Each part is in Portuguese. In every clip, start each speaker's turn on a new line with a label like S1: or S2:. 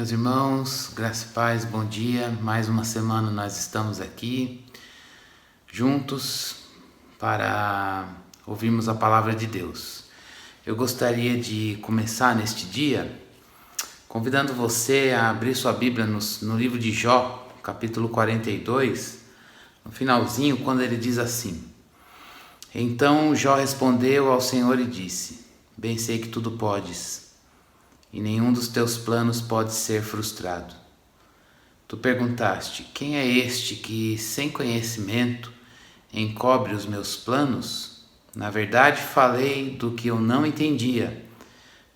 S1: Meus irmãos, graça e paz, bom dia. Mais uma semana nós estamos aqui juntos para ouvirmos a palavra de Deus. Eu gostaria de começar neste dia convidando você a abrir sua Bíblia no livro de Jó, capítulo 42, no finalzinho, quando ele diz assim: Então Jó respondeu ao Senhor e disse: Bem sei que tudo podes, e nenhum dos teus planos pode ser frustrado. Tu perguntaste: quem é este que, sem conhecimento, encobre os meus planos? Na verdade, falei do que eu não entendia,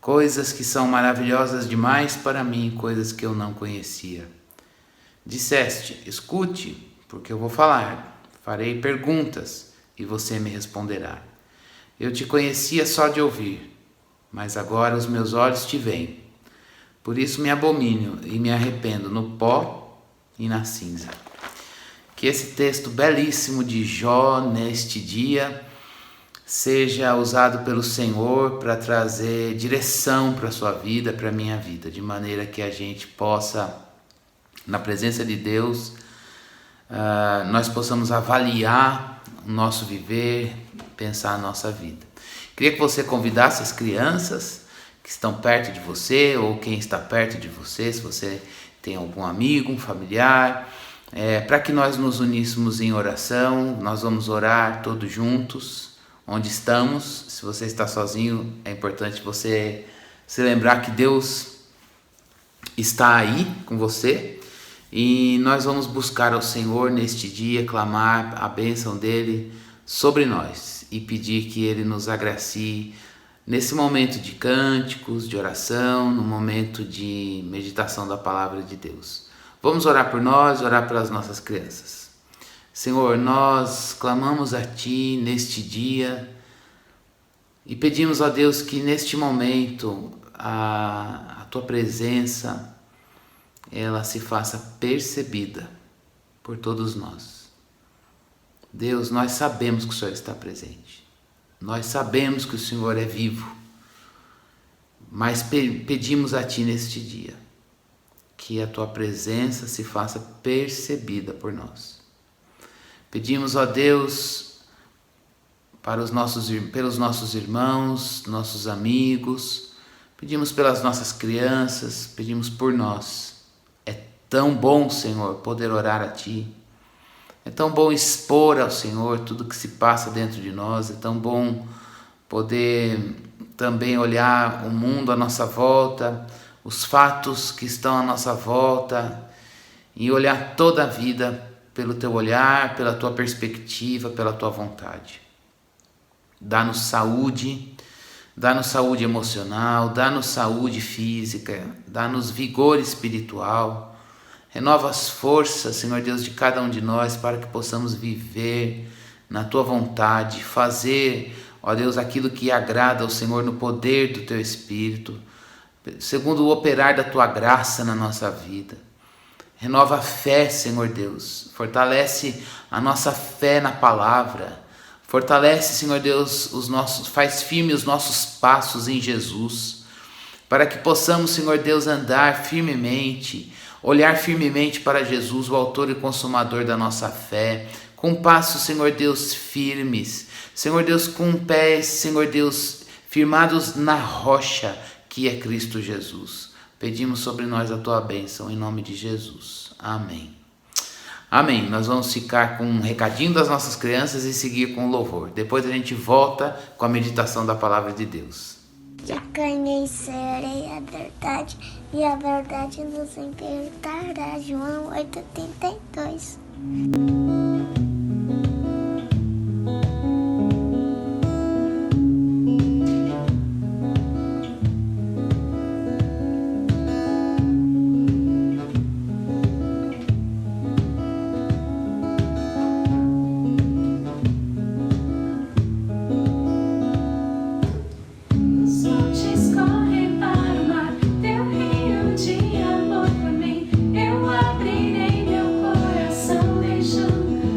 S1: coisas que são maravilhosas demais para mim, coisas que eu não conhecia. Disseste: escute, porque eu vou falar, farei perguntas, e você me responderá. Eu te conhecia só de ouvir, mas agora os meus olhos te veem. Por isso me abomino e me arrependo no pó e na cinza. Que esse texto belíssimo de Jó neste dia seja usado pelo Senhor para trazer direção para a sua vida, para a minha vida, de maneira que a gente possa, na presença de Deus, nós possamos avaliar o nosso viver, pensar a nossa vida. Queria que você convidasse as crianças que estão perto de você, ou quem está perto de você, se você tem algum amigo, um familiar, para que nós nos uníssemos em oração. Nós vamos orar todos juntos, onde estamos. Se você está sozinho, é importante você se lembrar que Deus está aí com você, e nós vamos buscar ao Senhor neste dia, clamar a bênção dele sobre nós e pedir que ele nos agracie nesse momento de cânticos, de oração, no momento de meditação da palavra de Deus. Vamos orar por nós, orar pelas nossas crianças. Senhor, nós clamamos a Ti neste dia e pedimos a Deus que neste momento a Tua presença ela se faça percebida por todos nós. Deus, nós sabemos que o Senhor está presente. Nós sabemos que o Senhor é vivo. Mas pedimos a Ti neste dia que a Tua presença se faça percebida por nós. Pedimos, ó Deus, pelos nossos irmãos, nossos amigos, pedimos pelas nossas crianças, pedimos por nós. É tão bom, Senhor, poder orar a Ti. É tão bom expor ao Senhor tudo que se passa dentro de nós. É tão bom poder também olhar o mundo à nossa volta, os fatos que estão à nossa volta, e olhar toda a vida pelo Teu olhar, pela Tua perspectiva, pela Tua vontade. Dá-nos saúde emocional, dá-nos saúde física, dá-nos vigor espiritual. Renova as forças, Senhor Deus, de cada um de nós para que possamos viver na Tua vontade, fazer, ó Deus, aquilo que agrada ao Senhor no poder do Teu Espírito, segundo o operar da Tua graça na nossa vida. Renova a fé, Senhor Deus, fortalece a nossa fé na palavra, fortalece, Senhor Deus, faz firme os nossos passos em Jesus, para que possamos, Senhor Deus, andar firmemente, olhar firmemente para Jesus, o autor e consumador da nossa fé, com passos, Senhor Deus, firmes, Senhor Deus, com pés, Senhor Deus, firmados na rocha que é Cristo Jesus. Pedimos sobre nós a Tua bênção, em nome de Jesus. Amém. Amém. Nós vamos ficar com um recadinho das nossas crianças e seguir com o louvor. Depois a gente volta com a meditação da palavra de Deus.
S2: Já conhecerei a verdade, e a verdade nos libertará. João 8:32.
S3: Eu abrirei meu coração, deixando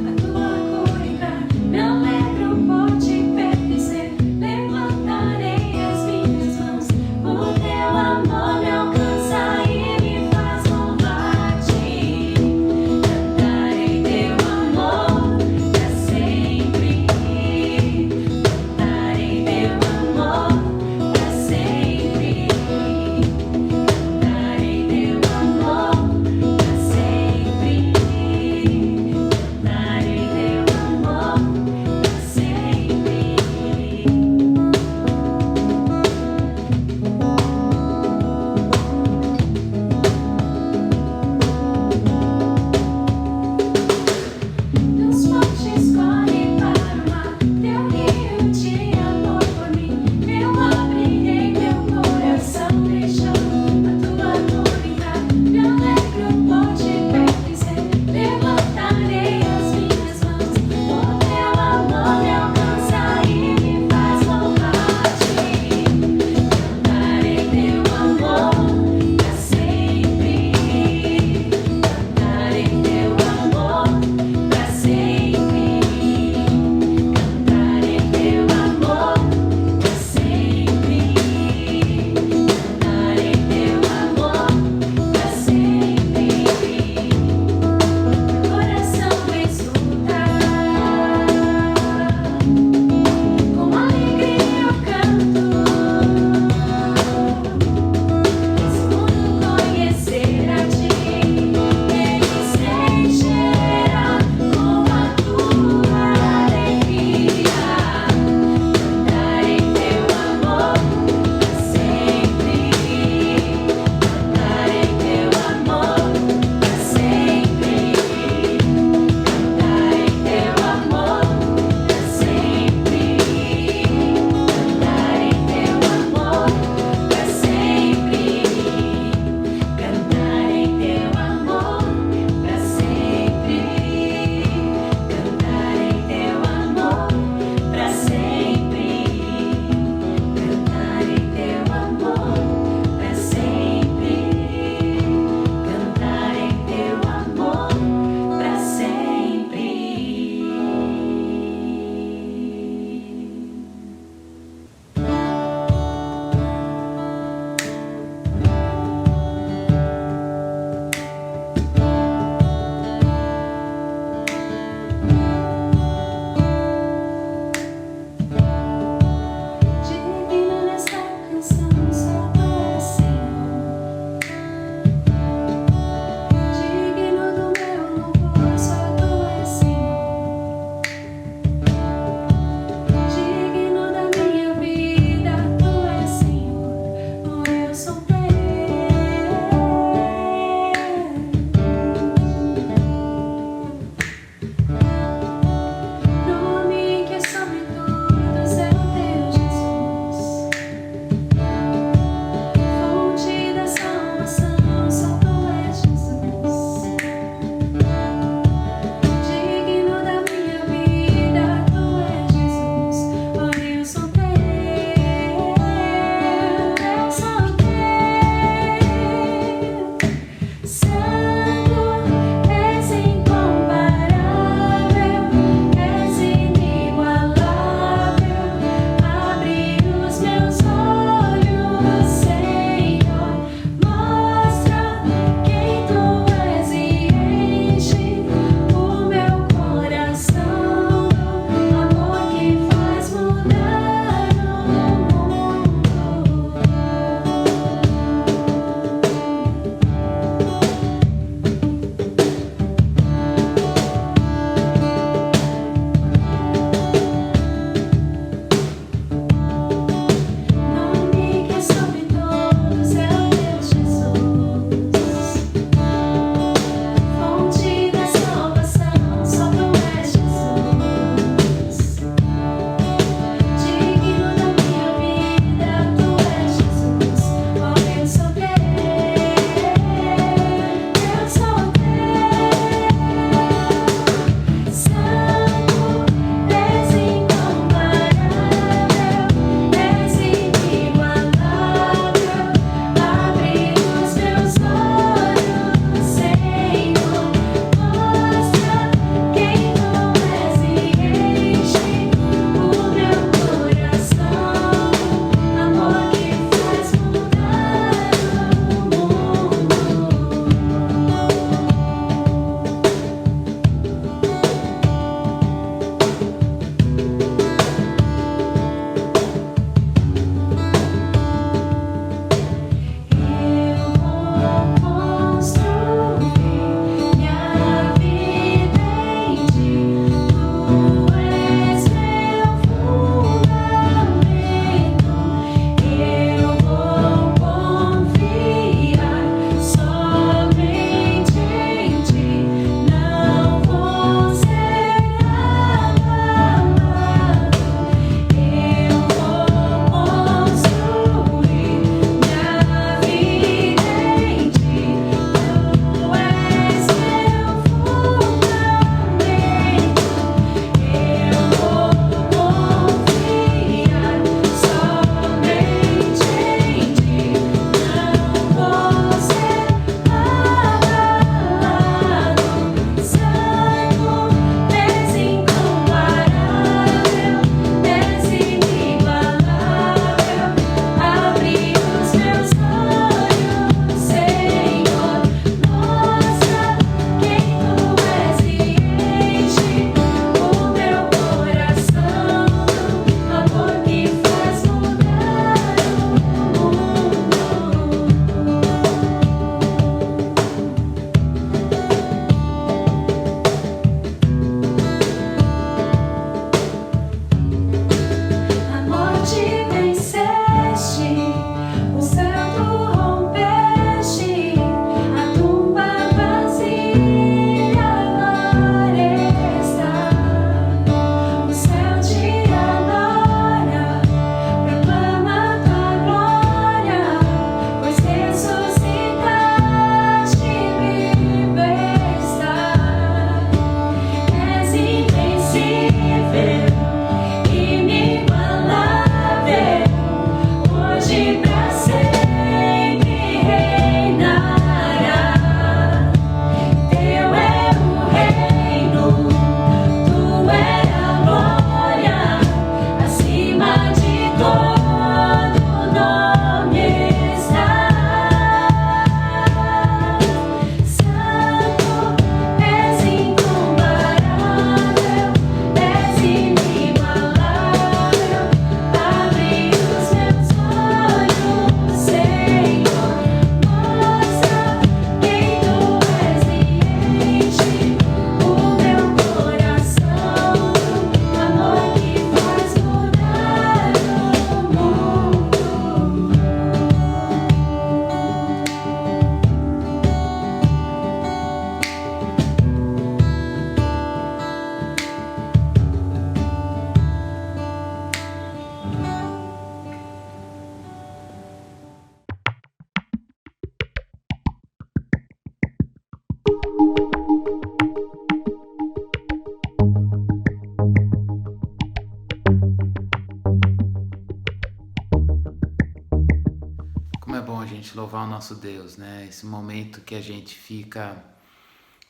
S1: Como é bom a gente louvar o nosso Deus, né? Esse momento que a gente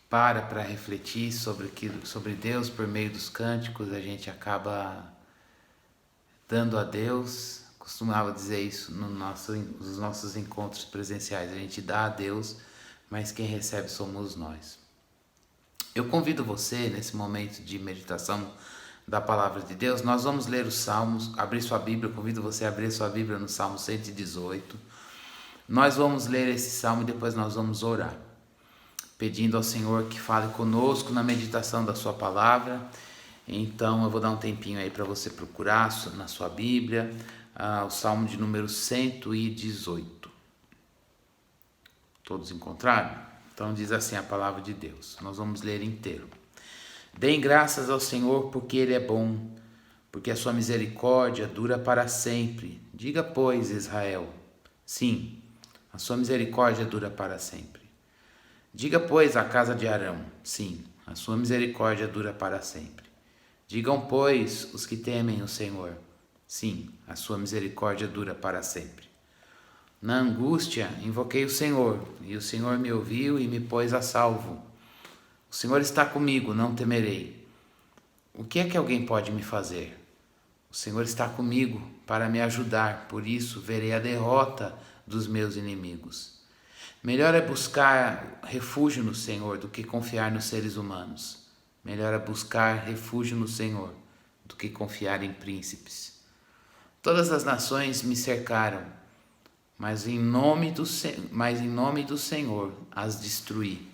S1: para refletir sobre Deus por meio dos cânticos, a gente acaba dando a Deus. Costumava dizer isso nos nossos encontros presenciais. A gente dá a Deus, mas quem recebe somos nós. Eu convido você, nesse momento de meditação da Palavra de Deus, nós vamos ler os Salmos, abrir sua Bíblia, convido você a abrir sua Bíblia no Salmo 118. Nós vamos ler esse Salmo e depois nós vamos orar, pedindo ao Senhor que fale conosco na meditação da sua Palavra. Então eu vou dar um tempinho aí para você procurar na sua Bíblia, o Salmo de número 118. Todos encontraram? Então diz assim a Palavra de Deus, nós vamos ler inteiro. Deem graças ao Senhor porque Ele é bom, porque a sua misericórdia dura para sempre. Diga, pois, Israel, sim, a sua misericórdia dura para sempre. Diga, pois, a casa de Arão, sim, a sua misericórdia dura para sempre. Digam, pois, os que temem o Senhor, sim, a sua misericórdia dura para sempre. Na angústia invoquei o Senhor, e o Senhor me ouviu e me pôs a salvo. O Senhor está comigo, não temerei. O que é que alguém pode me fazer? O Senhor está comigo para me ajudar, por isso verei a derrota dos meus inimigos. Melhor é buscar refúgio no Senhor do que confiar nos seres humanos. Melhor é buscar refúgio no Senhor do que confiar em príncipes. Todas as nações me cercaram, mas em nome do Senhor as destruí.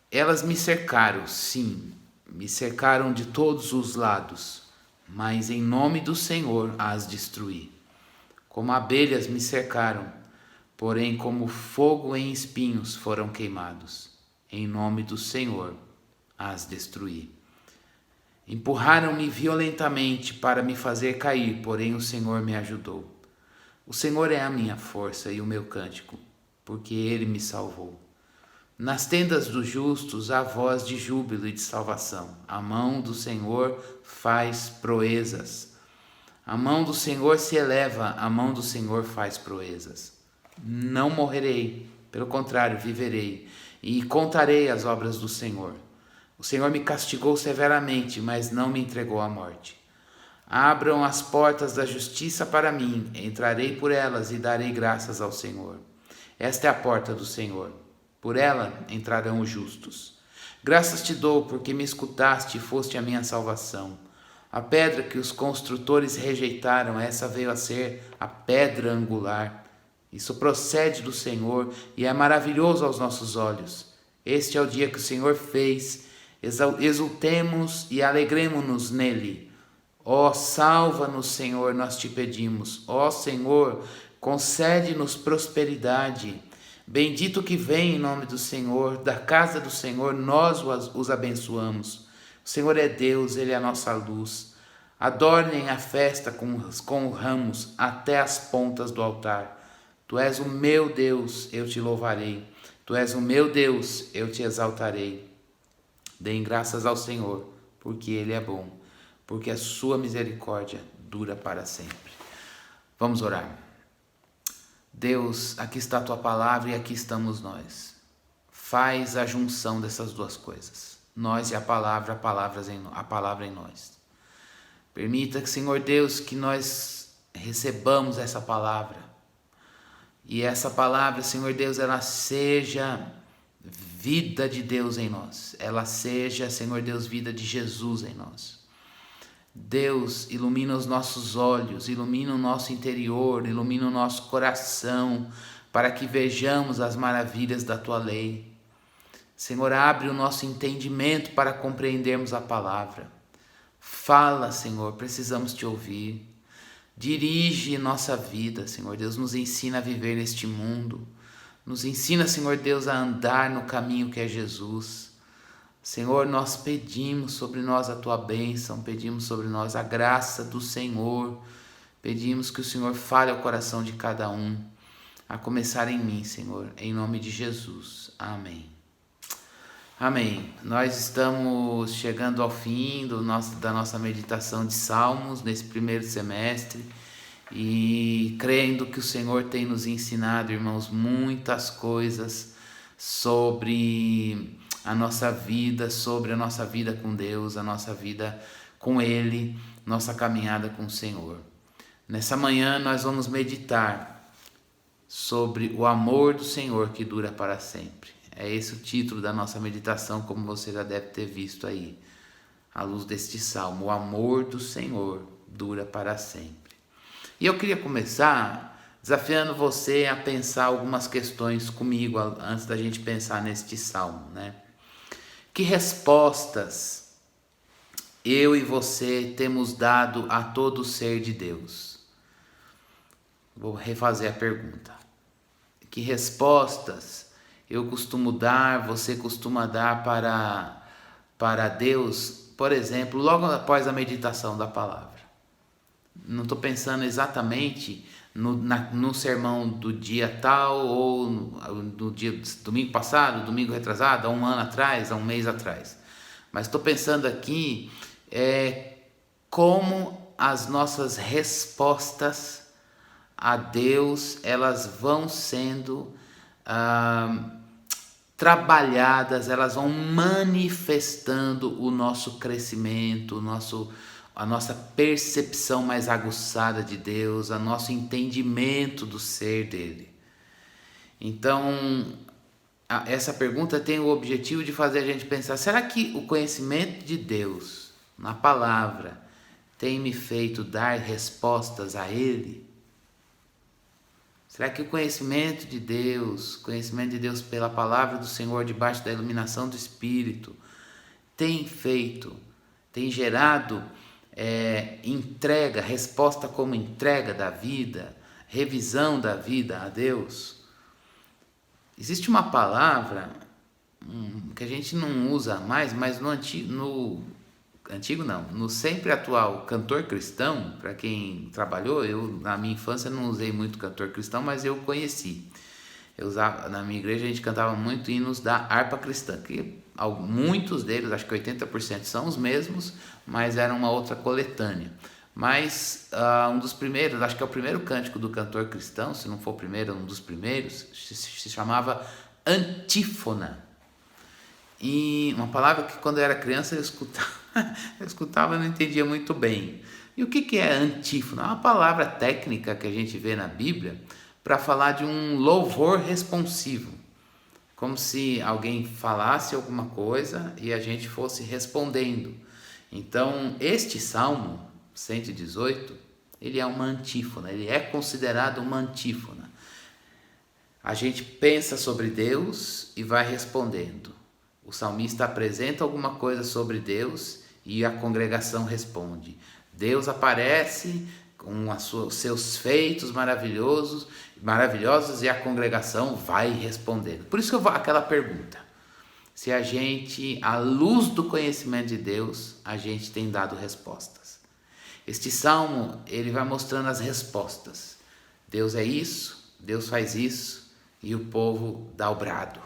S1: Elas me cercaram, sim, me cercaram de todos os lados, mas em nome do Senhor as destruí. Como abelhas me cercaram, porém como fogo em espinhos foram queimados. Em nome do Senhor as destruí. Empurraram-me violentamente para me fazer cair, porém o Senhor me ajudou. O Senhor é a minha força e o meu cântico, porque Ele me salvou. Nas tendas dos justos há voz de júbilo e de salvação. A mão do Senhor faz proezas. A mão do Senhor se eleva, a mão do Senhor faz proezas. Não morrerei, pelo contrário, viverei e contarei as obras do Senhor. O Senhor me castigou severamente, mas não me entregou à morte. Abram as portas da justiça para mim, entrarei por elas e darei graças ao Senhor. Esta é a porta do Senhor, por ela entrarão os justos. Graças te dou, porque me escutaste e foste a minha salvação. A pedra que os construtores rejeitaram, essa veio a ser a pedra angular. Isso procede do Senhor e é maravilhoso aos nossos olhos. Este é o dia que o Senhor fez, exultemos e alegremo-nos nele. Ó, salva-nos, Senhor, nós te pedimos. Ó, Senhor, concede-nos prosperidade. Bendito que vem em nome do Senhor, da casa do Senhor, nós os abençoamos. O Senhor é Deus, Ele é a nossa luz. Adornem a festa com ramos até as pontas do altar. Tu és o meu Deus, eu te louvarei. Tu és o meu Deus, eu te exaltarei. Deem graças ao Senhor, porque Ele é bom, porque a sua misericórdia dura para sempre. Vamos orar. Deus, aqui está a tua palavra e aqui estamos nós. Faz a junção dessas duas coisas, nós e a palavra em nós. Permita, Senhor Deus, que nós recebamos essa palavra. E essa palavra, Senhor Deus, ela seja vida de Deus em nós. Ela seja, Senhor Deus, vida de Jesus em nós. Deus, ilumina os nossos olhos, ilumina o nosso interior, ilumina o nosso coração, para que vejamos as maravilhas da Tua lei. Senhor, abre o nosso entendimento para compreendermos a palavra. Fala, Senhor, precisamos Te ouvir. Dirige nossa vida, Senhor Deus, nos ensina a viver neste mundo. Nos ensina, Senhor Deus, a andar no caminho que é Jesus. Senhor, nós pedimos sobre nós a Tua bênção, pedimos sobre nós a graça do Senhor, pedimos que o Senhor fale ao coração de cada um, a começar em mim, Senhor, em nome de Jesus. Amém. Amém. Nós estamos chegando ao fim da nossa meditação de Salmos nesse primeiro semestre e crendo que o Senhor tem nos ensinado, irmãos, muitas coisas sobre a nossa vida com Deus, a nossa vida com Ele, nossa caminhada com o Senhor. Nessa manhã nós vamos meditar sobre o amor do Senhor que dura para sempre. É esse o título da nossa meditação, como você já deve ter visto aí, à luz deste salmo. O amor do Senhor dura para sempre. E eu queria começar desafiando você a pensar algumas questões comigo antes da gente pensar neste salmo, né? Que respostas eu e você temos dado a todo ser de Deus? Vou refazer a pergunta. Que respostas eu costumo dar, você costuma dar para Deus, por exemplo, logo após a meditação da palavra? Não estou pensando exatamente no sermão do dia tal, ou no dia domingo passado, domingo retrasado, há um ano atrás, há um mês atrás. Mas estou pensando aqui como as nossas respostas a Deus, elas vão sendo trabalhadas, elas vão manifestando o nosso crescimento, a nossa percepção mais aguçada de Deus, o nosso entendimento do ser dele. Então, essa pergunta tem o objetivo de fazer a gente pensar: será que o conhecimento de Deus na palavra tem me feito dar respostas a Ele? Será que o conhecimento de Deus pela palavra do Senhor, debaixo da iluminação do Espírito, tem gerado resposta como entrega da vida, revisão da vida a Deus? Existe uma palavra que a gente não usa mais, mas no sempre atual cantor cristão, para quem trabalhou, eu na minha infância não usei muito cantor cristão, mas eu conheci. Na minha igreja a gente cantava muito hinos da harpa cristã, que muitos deles, acho que 80% são os mesmos, mas era uma outra coletânea. Mas um dos primeiros, acho que é o primeiro cântico do cantor cristão, se não for o primeiro, um dos primeiros, se chamava antífona. E uma palavra que quando eu era criança eu escutava e não entendia muito bem. E o que é antífona? É uma palavra técnica que a gente vê na Bíblia para falar de um louvor responsivo, como se alguém falasse alguma coisa e a gente fosse respondendo. Então, este Salmo 118, ele é uma antífona, ele é considerado uma antífona. A gente pensa sobre Deus e vai respondendo. O salmista apresenta alguma coisa sobre Deus e a congregação responde. Deus aparece com os seus feitos maravilhosos e a congregação vai respondendo. Por isso que aquela pergunta: se a gente, à luz do conhecimento de Deus, a gente tem dado respostas. Este salmo, ele vai mostrando as respostas. Deus é isso, Deus faz isso, e o povo dá o brado,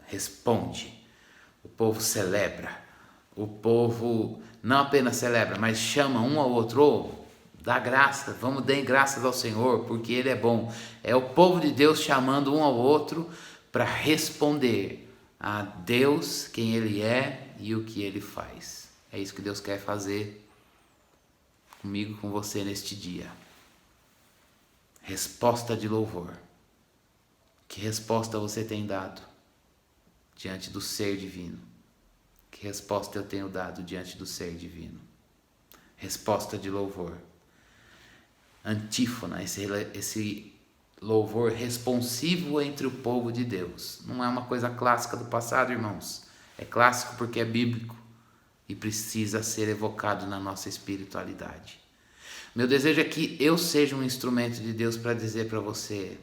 S1: responde. O povo celebra, o povo não apenas celebra, mas chama um ao outro, dá graça, vamos dar graças ao Senhor, porque Ele é bom. É o povo de Deus chamando um ao outro para responder a Deus, quem Ele é e o que Ele faz. É isso que Deus quer fazer comigo, com você neste dia. Resposta de louvor. Que resposta você tem dado diante do ser divino? Que resposta eu tenho dado diante do ser divino? Resposta de louvor. Antífona, esse louvor responsivo entre o povo de Deus. Não é uma coisa clássica do passado, irmãos. É clássico porque é bíblico e precisa ser evocado na nossa espiritualidade. Meu desejo é que eu seja um instrumento de Deus para dizer para você: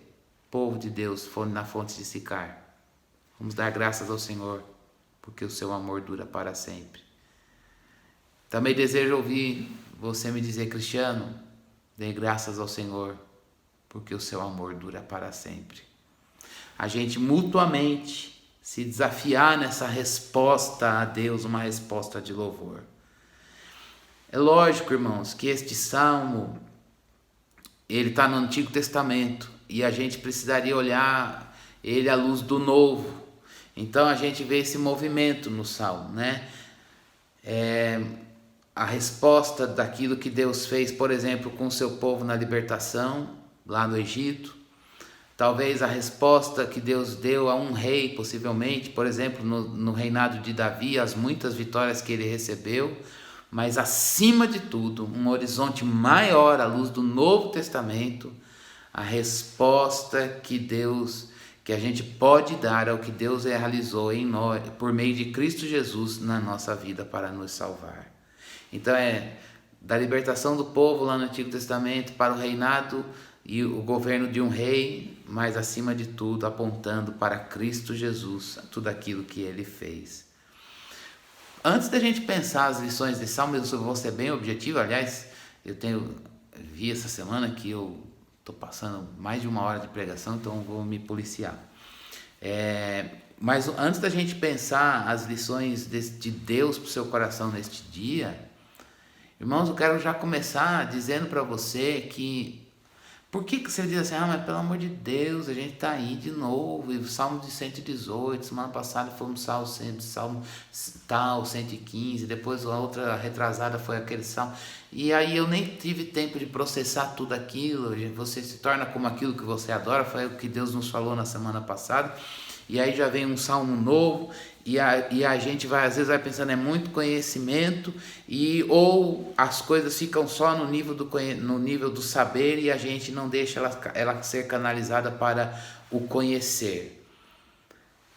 S1: povo de Deus, na fonte de Sicar, vamos dar graças ao Senhor, porque o seu amor dura para sempre. Também desejo ouvir você me dizer: Cristiano, dê graças ao Senhor, porque o seu amor dura para sempre. A gente mutuamente se desafiar nessa resposta a Deus, uma resposta de louvor. É lógico, irmãos, que este salmo ele está no Antigo Testamento e a gente precisaria olhar ele à luz do Novo. Então a gente vê esse movimento no Salmo, né? A resposta daquilo que Deus fez, por exemplo, com o seu povo na libertação, lá no Egito. Talvez a resposta que Deus deu a um rei, possivelmente, por exemplo, no reinado de Davi, as muitas vitórias que ele recebeu, mas acima de tudo, um horizonte maior à luz do Novo Testamento, a resposta que a gente pode dar ao que Deus realizou em nós, por meio de Cristo Jesus na nossa vida para nos salvar. Então da libertação do povo lá no Antigo Testamento para o reinado e o governo de um rei, mas acima de tudo apontando para Cristo Jesus, tudo aquilo que ele fez. Antes da gente pensar as lições de Salmo, eu vou ser bem objetivo. Aliás, vi essa semana que eu estou passando mais de 1 hora de pregação, então vou me policiar. Mas antes da gente pensar as lições de Deus para o seu coração neste dia, irmãos, eu quero já começar dizendo para você que por que você diz assim, mas pelo amor de Deus, a gente está aí de novo, e o Salmo de 118, semana passada foi um Salmo tal, 115, depois a outra retrasada foi aquele Salmo, e aí eu nem tive tempo de processar tudo aquilo, você se torna como aquilo que você adora, foi o que Deus nos falou na semana passada, e aí já vem um Salmo novo, e a gente às vezes vai pensando, é muito conhecimento, ou as coisas ficam só no nível do saber e a gente não deixa ela ser canalizada para o conhecer.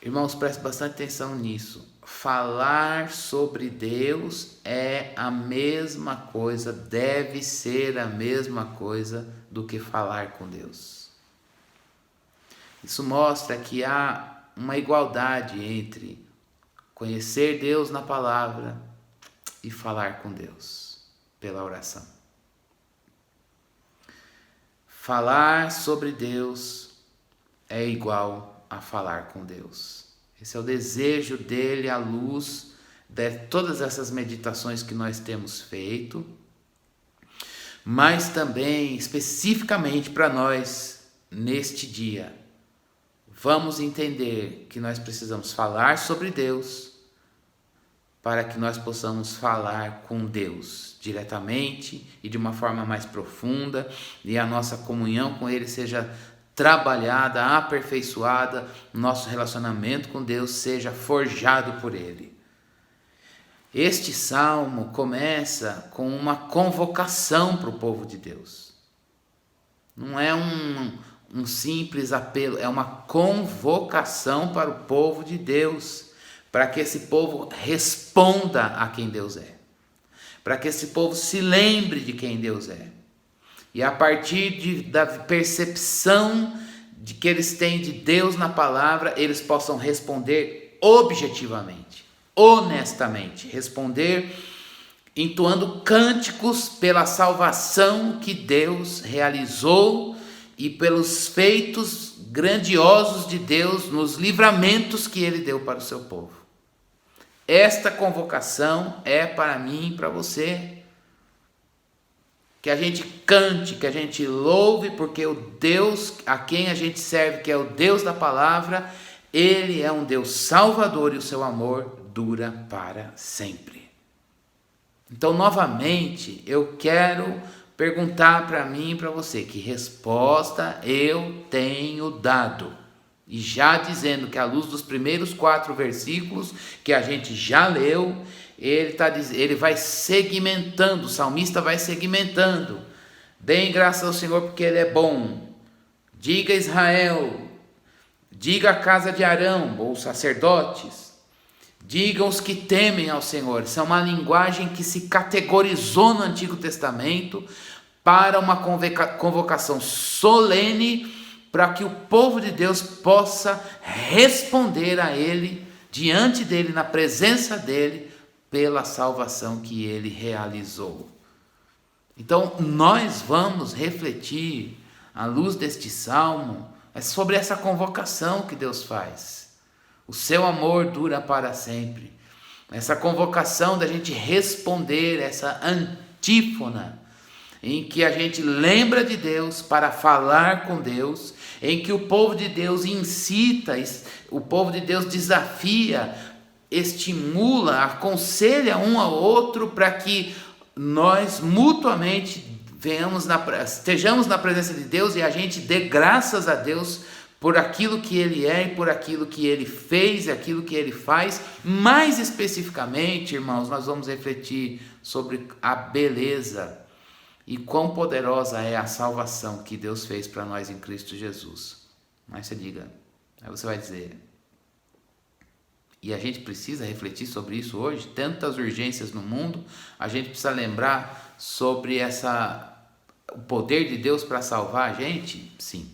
S1: Irmãos, preste bastante atenção nisso. Falar sobre Deus é a mesma coisa, deve ser a mesma coisa do que falar com Deus. Isso mostra que há uma igualdade entre conhecer Deus na palavra e falar com Deus pela oração. Falar sobre Deus é igual a falar com Deus. Esse é o desejo dele à luz de todas essas meditações que nós temos feito, mas também especificamente para nós neste dia. Vamos entender que nós precisamos falar sobre Deus para que nós possamos falar com Deus diretamente e de uma forma mais profunda e a nossa comunhão com Ele seja trabalhada, aperfeiçoada, nosso relacionamento com Deus seja forjado por Ele. Este salmo começa com uma convocação para o povo de Deus. Não é um simples apelo, é uma convocação para o povo de Deus, para que esse povo responda a quem Deus é, para que esse povo se lembre de quem Deus é, e a partir da percepção de que eles têm de Deus na palavra, eles possam responder objetivamente, honestamente, responder entoando cânticos pela salvação que Deus realizou e pelos feitos grandiosos de Deus nos livramentos que Ele deu para o seu povo. Esta convocação é para mim e para você. Que a gente cante, que a gente louve, porque o Deus a quem a gente serve, que é o Deus da palavra, Ele é um Deus salvador e o seu amor dura para sempre. Então, novamente, eu quero perguntar para mim e para você, que resposta eu tenho dado? E já dizendo que à luz dos primeiros 4 versículos que a gente já leu, ele vai segmentando, o salmista vai segmentando. Deem graças ao Senhor porque Ele é bom. Diga Israel, diga a casa de Arão, ou sacerdotes, digam os que temem ao Senhor. Isso é uma linguagem que se categorizou no Antigo Testamento para uma convocação solene para que o povo de Deus possa responder a Ele, diante dEle, na presença dEle, pela salvação que Ele realizou. Então, nós vamos refletir, à luz deste salmo, sobre essa convocação que Deus faz. O seu amor dura para sempre. Essa convocação da gente responder, essa antífona, em que a gente lembra de Deus para falar com Deus, em que o povo de Deus incita, o povo de Deus desafia, estimula, aconselha um ao outro para que nós mutuamente estejamos na presença de Deus e a gente dê graças a Deus por aquilo que Ele é e por aquilo que Ele fez e aquilo que Ele faz. Mais especificamente, irmãos, nós vamos refletir sobre a beleza e quão poderosa é a salvação que Deus fez para nós em Cristo Jesus. Mas aí você vai dizer, e a gente precisa refletir sobre isso hoje, tantas urgências no mundo, a gente precisa lembrar sobre o poder de Deus para salvar a gente? Sim.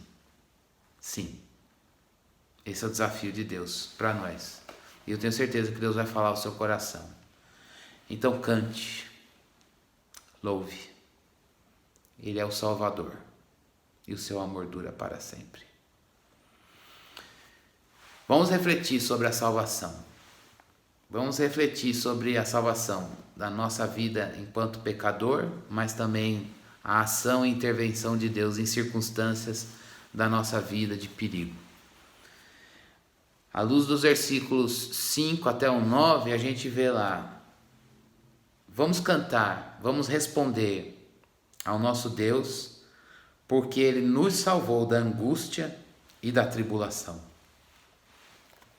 S1: Esse é o desafio de Deus para nós. E eu tenho certeza que Deus vai falar ao seu coração. Então cante, louve. Ele é o Salvador e o seu amor dura para sempre. Vamos refletir sobre a salvação. Vamos refletir sobre a salvação da nossa vida enquanto pecador, mas também a ação e intervenção de Deus em circunstâncias da nossa vida de perigo. À luz dos versículos 5 até o 9, a gente vê lá. Vamos cantar, vamos responder ao nosso Deus, porque Ele nos salvou da angústia e da tribulação.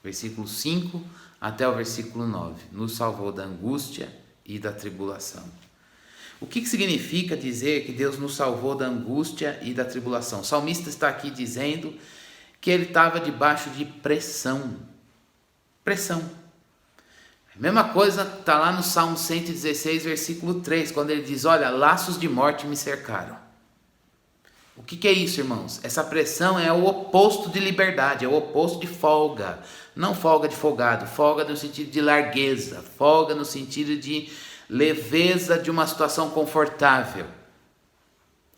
S1: Versículo 5 até o versículo 9. Nos salvou da angústia e da tribulação. O que significa dizer que Deus nos salvou da angústia e da tribulação? O salmista está aqui dizendo que ele estava debaixo de pressão. Pressão. A mesma coisa está lá no Salmo 116, versículo 3, quando ele diz, olha, laços de morte me cercaram. O que é isso, irmãos? Essa pressão é o oposto de liberdade, é o oposto de folga. Não folga de folgado, folga no sentido de largueza, folga no sentido de leveza de uma situação confortável.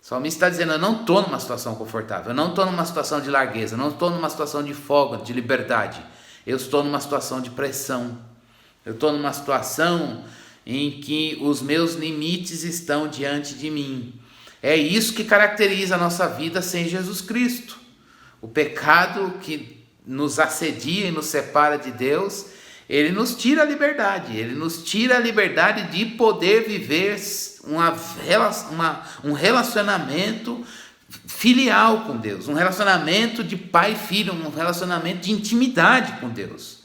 S1: O salmista está dizendo, eu não estou numa situação confortável, eu não estou numa situação de largueza, eu não estou numa situação de folga, de liberdade. Eu estou numa situação de pressão. Eu estou numa situação em que os meus limites estão diante de mim. É isso que caracteriza a nossa vida sem Jesus Cristo. O pecado que nos assedia e nos separa de Deus, ele nos tira a liberdade. Ele nos tira a liberdade de poder viver um relacionamento filial com Deus. Um relacionamento de pai e filho, um relacionamento de intimidade com Deus.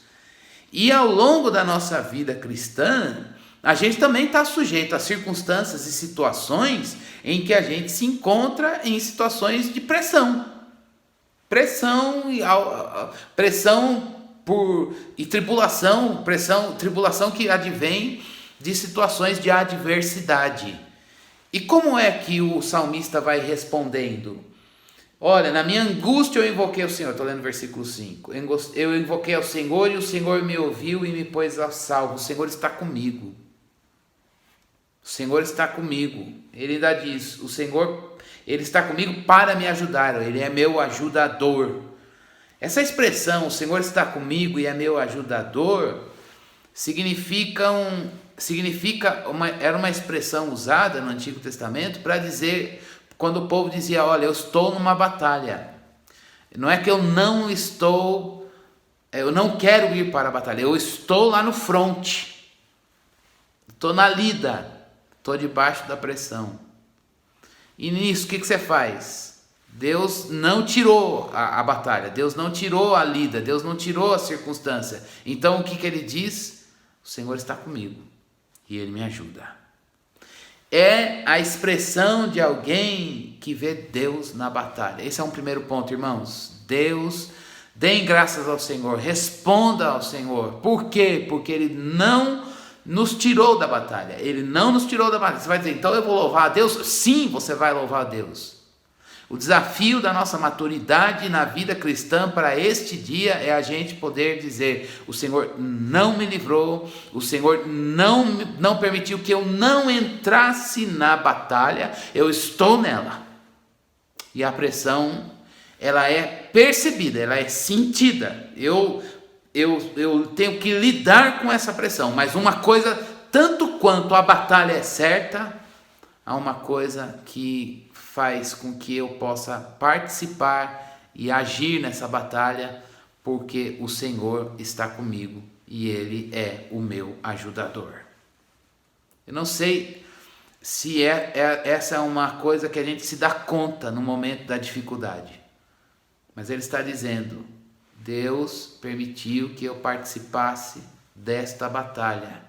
S1: E ao longo da nossa vida cristã, a gente também está sujeito a circunstâncias e situações em que a gente se encontra em situações de pressão. Pressão e tribulação, tribulação que advém de situações de adversidade. E como é que o salmista vai respondendo? Olha, na minha angústia eu invoquei o Senhor, estou lendo o versículo 5. Eu invoquei ao Senhor e o Senhor me ouviu e me pôs a salvo. O Senhor está comigo. O Senhor está comigo. Ele ainda diz, o Senhor, Ele está comigo para me ajudar. Ele é meu ajudador. Essa expressão, o Senhor está comigo e é meu ajudador, era uma expressão usada no Antigo Testamento para dizer, quando o povo dizia, olha, eu estou numa batalha. Não é que eu não quero ir para a batalha, eu estou lá no fronte. Estou na lida. Estou debaixo da pressão. E nisso, o que você faz? Deus não tirou a batalha, Deus não tirou a lida, Deus não tirou a circunstância. Então, o que Ele diz? O Senhor está comigo e Ele me ajuda. É a expressão de alguém que vê Deus na batalha. Esse é um primeiro ponto, irmãos. Deus, deem graças ao Senhor, responda ao Senhor. Por quê? Porque Ele não nos tirou da batalha. Ele não nos tirou da batalha. Você vai dizer, então eu vou louvar a Deus? Sim, você vai louvar a Deus. O desafio da nossa maturidade na vida cristã para este dia é a gente poder dizer, o Senhor não me livrou, o Senhor não permitiu que eu não entrasse na batalha, eu estou nela. E a pressão, ela é percebida, ela é sentida. Eu tenho que lidar com essa pressão, mas uma coisa, tanto quanto a batalha é certa, há uma coisa que faz com que eu possa participar e agir nessa batalha, porque o Senhor está comigo e Ele é o meu ajudador. Eu não sei se essa é uma coisa que a gente se dá conta no momento da dificuldade, mas Ele está dizendo: Deus permitiu que eu participasse desta batalha,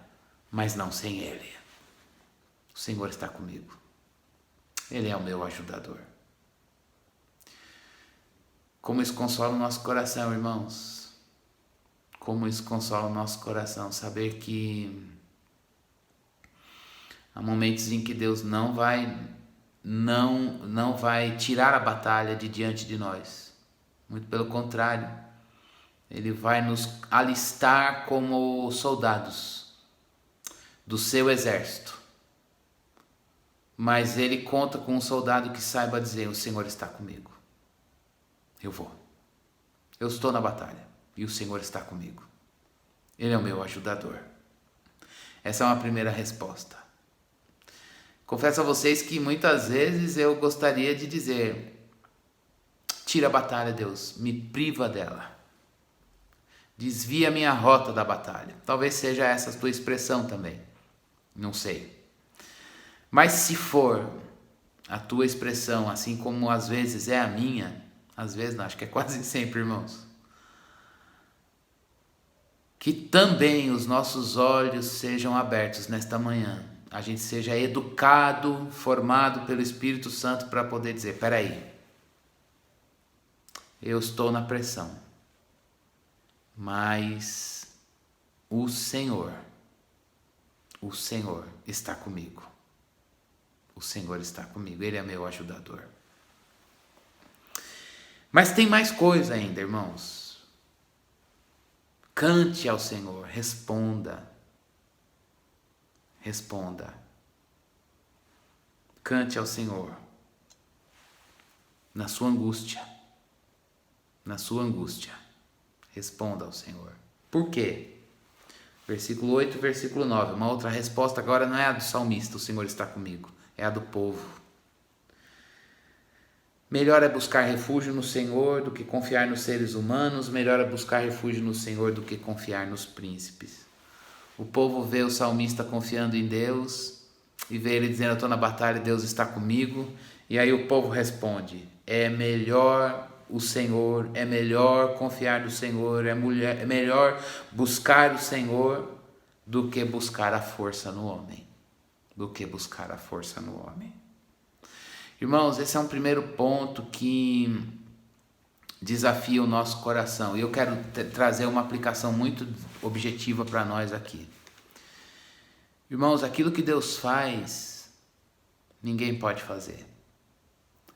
S1: mas não sem Ele. O Senhor está comigo. Ele é o meu ajudador. Como isso consola o nosso coração, irmãos. Como isso consola o nosso coração. Saber que há momentos em que Deus não vai tirar a batalha de diante de nós. Muito pelo contrário. Ele vai nos alistar como soldados do seu exército. Mas Ele conta com um soldado que saiba dizer: o Senhor está comigo. Eu vou. Eu estou na batalha e o Senhor está comigo. Ele é o meu ajudador. Essa é uma primeira resposta. Confesso a vocês que muitas vezes eu gostaria de dizer: tira a batalha, Deus, me priva dela. Desvia a minha rota da batalha. Talvez seja essa a tua expressão também. Não sei. Mas se for a tua expressão, assim como às vezes é a minha, às vezes não, acho que é quase sempre, irmãos, que também os nossos olhos sejam abertos nesta manhã, a gente seja educado, formado pelo Espírito Santo para poder dizer: peraí, eu estou na pressão, mas o Senhor está comigo. O Senhor está comigo, Ele é meu ajudador. Mas tem mais coisa ainda, irmãos. Cante ao Senhor, responda. Responda. Cante ao Senhor. Na sua angústia. Na sua angústia. Responda ao Senhor. Por quê? Versículo 8, versículo 9. Uma outra resposta agora não é a do salmista: o Senhor está comigo. É a do povo. Melhor é buscar refúgio no Senhor do que confiar nos seres humanos. Melhor é buscar refúgio no Senhor do que confiar nos príncipes. O povo vê o salmista confiando em Deus e vê ele dizendo: eu estou na batalha, Deus está comigo. E aí o povo responde: é melhor o Senhor, é melhor confiar no Senhor, é melhor buscar o Senhor do que buscar a força no homem. Do que buscar a força no homem. Irmãos, esse é um primeiro ponto que desafia o nosso coração. E eu quero trazer uma aplicação muito objetiva para nós aqui. Irmãos, aquilo que Deus faz, ninguém pode fazer.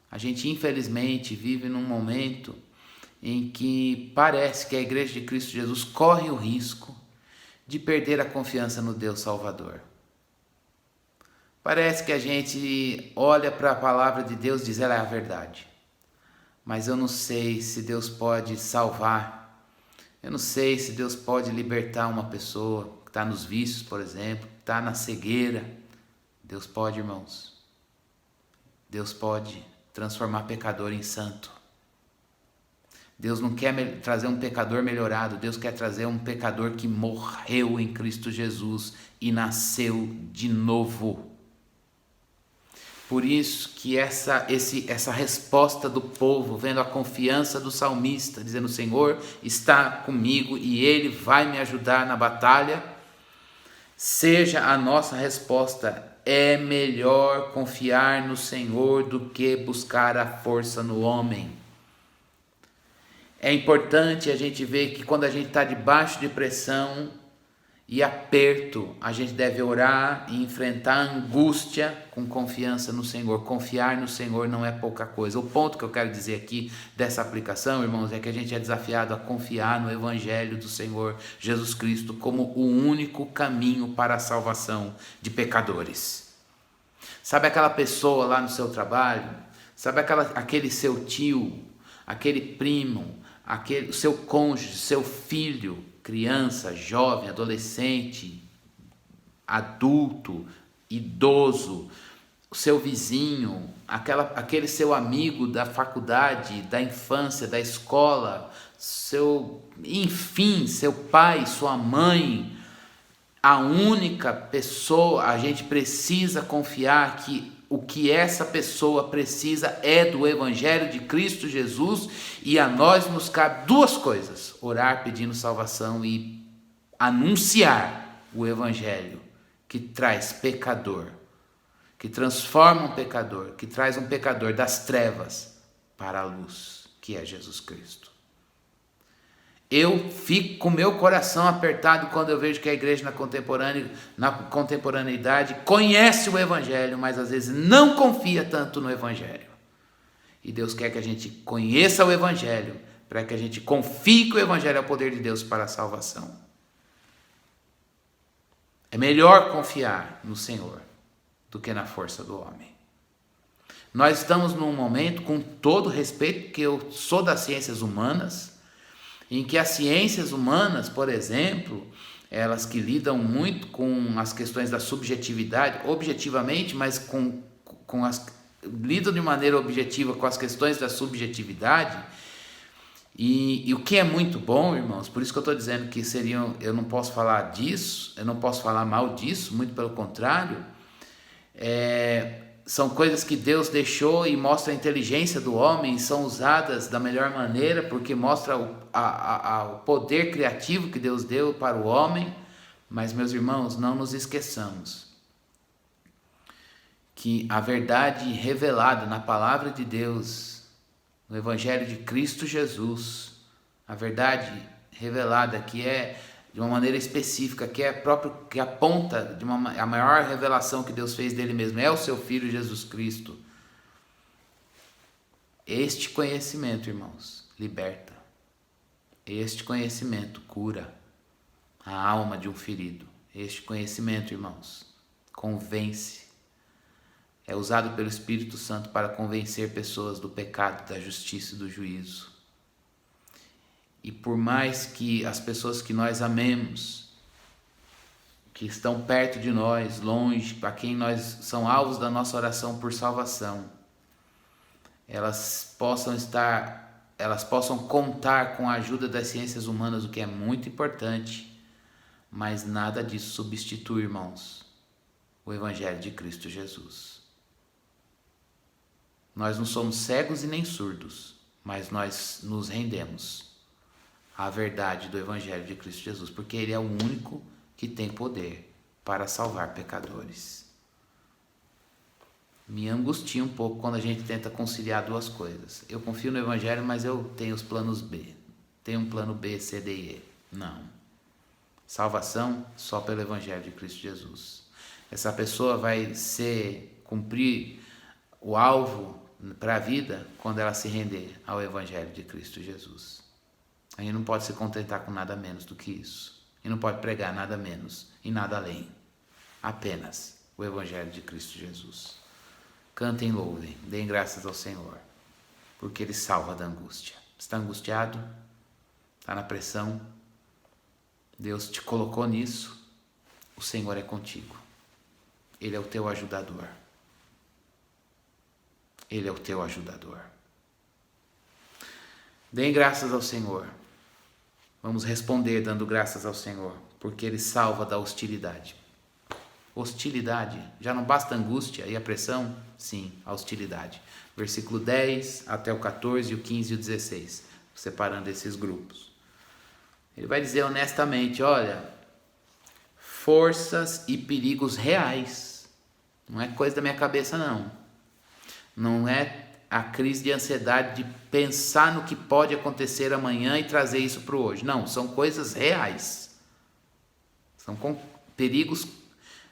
S1: A gente, infelizmente, vive num momento em que parece que a Igreja de Cristo Jesus corre o risco de perder a confiança no Deus Salvador. Parece que a gente olha para a palavra de Deus e diz: ela é a verdade. Mas eu não sei se Deus pode salvar. Eu não sei se Deus pode libertar uma pessoa que está nos vícios, por exemplo, que está na cegueira. Deus pode, irmãos. Deus pode transformar pecador em santo. Deus não quer trazer um pecador melhorado. Deus quer trazer um pecador que morreu em Cristo Jesus e nasceu de novo. Por isso que essa resposta do povo, vendo a confiança do salmista, dizendo: o Senhor está comigo e Ele vai me ajudar na batalha, seja a nossa resposta: é melhor confiar no Senhor do que buscar a força no homem. É importante a gente ver que quando a gente está debaixo de pressão e aperto, a gente deve orar e enfrentar a angústia com confiança no Senhor. Confiar no Senhor não é pouca coisa. O ponto que eu quero dizer aqui dessa aplicação, irmãos, é que a gente é desafiado a confiar no Evangelho do Senhor Jesus Cristo como o único caminho para a salvação de pecadores. Sabe aquela pessoa lá no seu trabalho? Sabe aquele seu tio, aquele primo, o seu cônjuge, seu filho, criança, jovem, adolescente, adulto, idoso, o seu vizinho, aquele seu amigo da faculdade, da infância, da escola, enfim, seu pai, sua mãe, a única pessoa, a gente precisa confiar que o que essa pessoa precisa é do Evangelho de Cristo Jesus, e a nós nos cabe duas coisas: orar pedindo salvação e anunciar o Evangelho que traz pecador, que transforma um pecador, que traz um pecador das trevas para a luz, que é Jesus Cristo. Eu fico com meu coração apertado quando eu vejo que a igreja na contemporaneidade conhece o Evangelho, mas às vezes não confia tanto no Evangelho. E Deus quer que a gente conheça o Evangelho, para que a gente confie que o Evangelho é o poder de Deus para a salvação. É melhor confiar no Senhor do que na força do homem. Nós estamos num momento, com todo respeito, que eu sou das ciências humanas, em que as ciências humanas, por exemplo, elas que lidam muito com as questões da subjetividade, objetivamente, mas lidam de maneira objetiva com as questões da subjetividade, e o que é muito bom, irmãos, por isso que eu estou dizendo que eu não posso falar disso, eu não posso falar mal disso, muito pelo contrário, são coisas que Deus deixou e mostra a inteligência do homem, e são usadas da melhor maneira, porque mostra o poder criativo que Deus deu para o homem. Mas, meus irmãos, não nos esqueçamos que a verdade revelada na palavra de Deus, no Evangelho de Cristo Jesus, a verdade revelada que é de uma maneira específica, que aponta a maior revelação que Deus fez dele mesmo, é o seu Filho Jesus Cristo. Este conhecimento, irmãos, liberta. Este conhecimento cura a alma de um ferido. Este conhecimento, irmãos, convence. É usado pelo Espírito Santo para convencer pessoas do pecado, da justiça e do juízo. E por mais que as pessoas que nós amemos, que estão perto de nós, longe, para quem nós são alvos da nossa oração por salvação, elas possam contar com a ajuda das ciências humanas, o que é muito importante, mas nada disso substitui, irmãos, o Evangelho de Cristo Jesus. Nós não somos cegos e nem surdos, mas nós nos rendemos à verdade do Evangelho de Cristo Jesus, porque Ele é o único que tem poder para salvar pecadores. Me angustia um pouco quando a gente tenta conciliar duas coisas. Eu confio no Evangelho, mas eu tenho os planos B. Tenho um plano B, C, D e E. Não. Salvação só pelo Evangelho de Cristo Jesus. Essa pessoa vai cumprir o alvo para a vida quando ela se render ao Evangelho de Cristo Jesus. A gente não pode se contentar com nada menos do que isso. E não pode pregar nada menos e nada além. Apenas o Evangelho de Cristo Jesus. Cantem, louvem, deem graças ao Senhor, porque Ele salva da angústia. Está angustiado? Está na pressão? Deus te colocou nisso. O Senhor é contigo. Ele é o teu ajudador. Ele é o teu ajudador. Deem graças ao Senhor. Vamos responder dando graças ao Senhor, porque Ele salva da hostilidade. Hostilidade, já não basta a angústia e a pressão? Sim, a hostilidade. Versículo 10 até o 14, o 15 e o 16, separando esses grupos. Ele vai dizer honestamente, olha, forças e perigos reais. Não é coisa da minha cabeça, não. Não é a crise de ansiedade de pensar no que pode acontecer amanhã e trazer isso para o hoje. Não, são coisas reais. São perigos,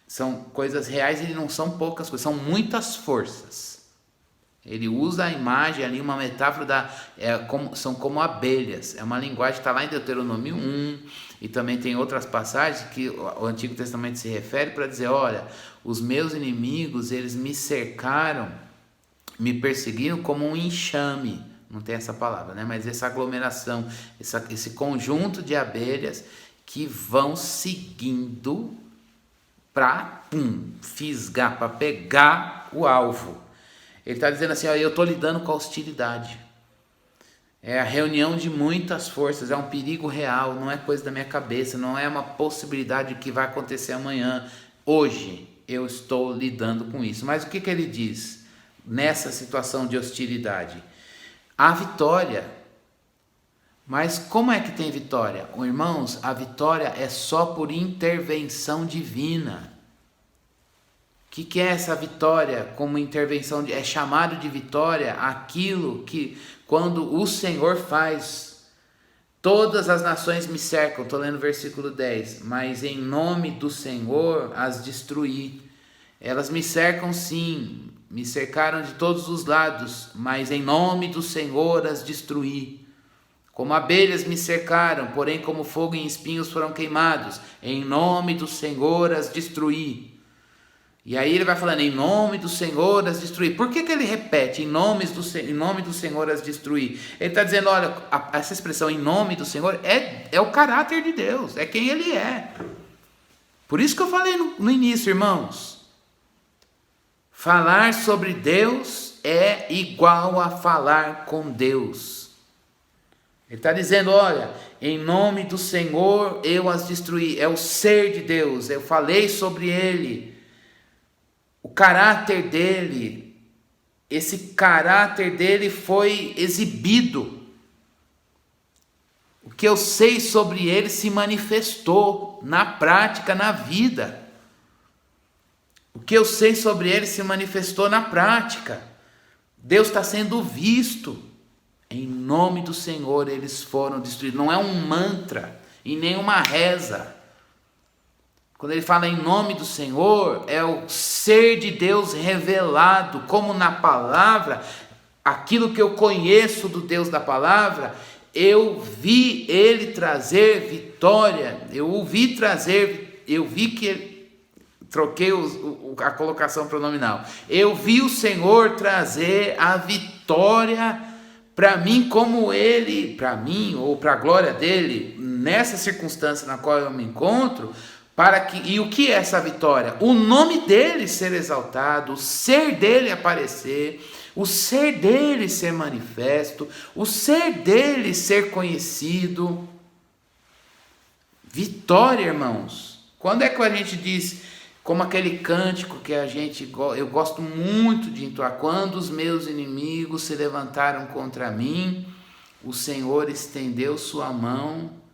S1: são coisas reais e não são poucas coisas, são muitas forças. Ele usa a imagem ali, uma metáfora, são como abelhas. É uma linguagem que está lá em Deuteronômio 1, e também tem outras passagens que o Antigo Testamento se refere para dizer, olha, os meus inimigos, eles me cercaram, me perseguiram como um enxame, não tem essa palavra, né? Mas essa aglomeração, esse conjunto de abelhas que vão seguindo para fisgar, para pegar o alvo. Ele está dizendo assim, ó, eu estou lidando com a hostilidade. É a reunião de muitas forças, é um perigo real, não é coisa da minha cabeça, não é uma possibilidade que vai acontecer amanhã. Hoje eu estou lidando com isso. Mas o que ele diz nessa situação de hostilidade? Há vitória. Mas como é que tem vitória? Irmãos, a vitória é só por intervenção divina. O que é essa vitória como intervenção? É chamado de vitória aquilo que, quando o Senhor faz, todas as nações me cercam, estou lendo o versículo 10, mas em nome do Senhor as destruí. Elas me cercam sim, me cercaram de todos os lados, mas em nome do Senhor as destruí. Como abelhas me cercaram, porém como fogo e espinhos foram queimados, em nome do Senhor as destruí. E aí ele vai falando, em nome do Senhor as destruí. Por que ele repete, em nome do Senhor as destruí? Ele está dizendo, olha, essa expressão, em nome do Senhor, é o caráter de Deus, é quem Ele é. Por isso que eu falei no início, irmãos. Falar sobre Deus é igual a falar com Deus. Ele está dizendo, olha, em nome do Senhor eu as destruí. É o ser de Deus, eu falei sobre Ele. O caráter dele, esse caráter dele foi exibido. O que eu sei sobre ele se manifestou na prática, na vida. O que eu sei sobre ele se manifestou na prática. Deus está sendo visto. Em nome do Senhor eles foram destruídos. Não é um mantra e nem uma reza. Quando ele fala em nome do Senhor, é o ser de Deus revelado, como na palavra, aquilo que eu conheço do Deus da palavra, eu vi ele trazer vitória, eu vi que ele, troquei a colocação pronominal, eu vi o Senhor trazer a vitória para mim, como ele, para mim, ou para a glória dele, nessa circunstância na qual eu me encontro. E o que é essa vitória? O nome dele ser exaltado, o ser dele aparecer, o ser dele ser manifesto, o ser dele ser conhecido. Vitória, irmãos. Quando é que a gente diz, como aquele cântico que eu gosto muito de entoar, quando os meus inimigos se levantaram contra mim, o Senhor estendeu sua mão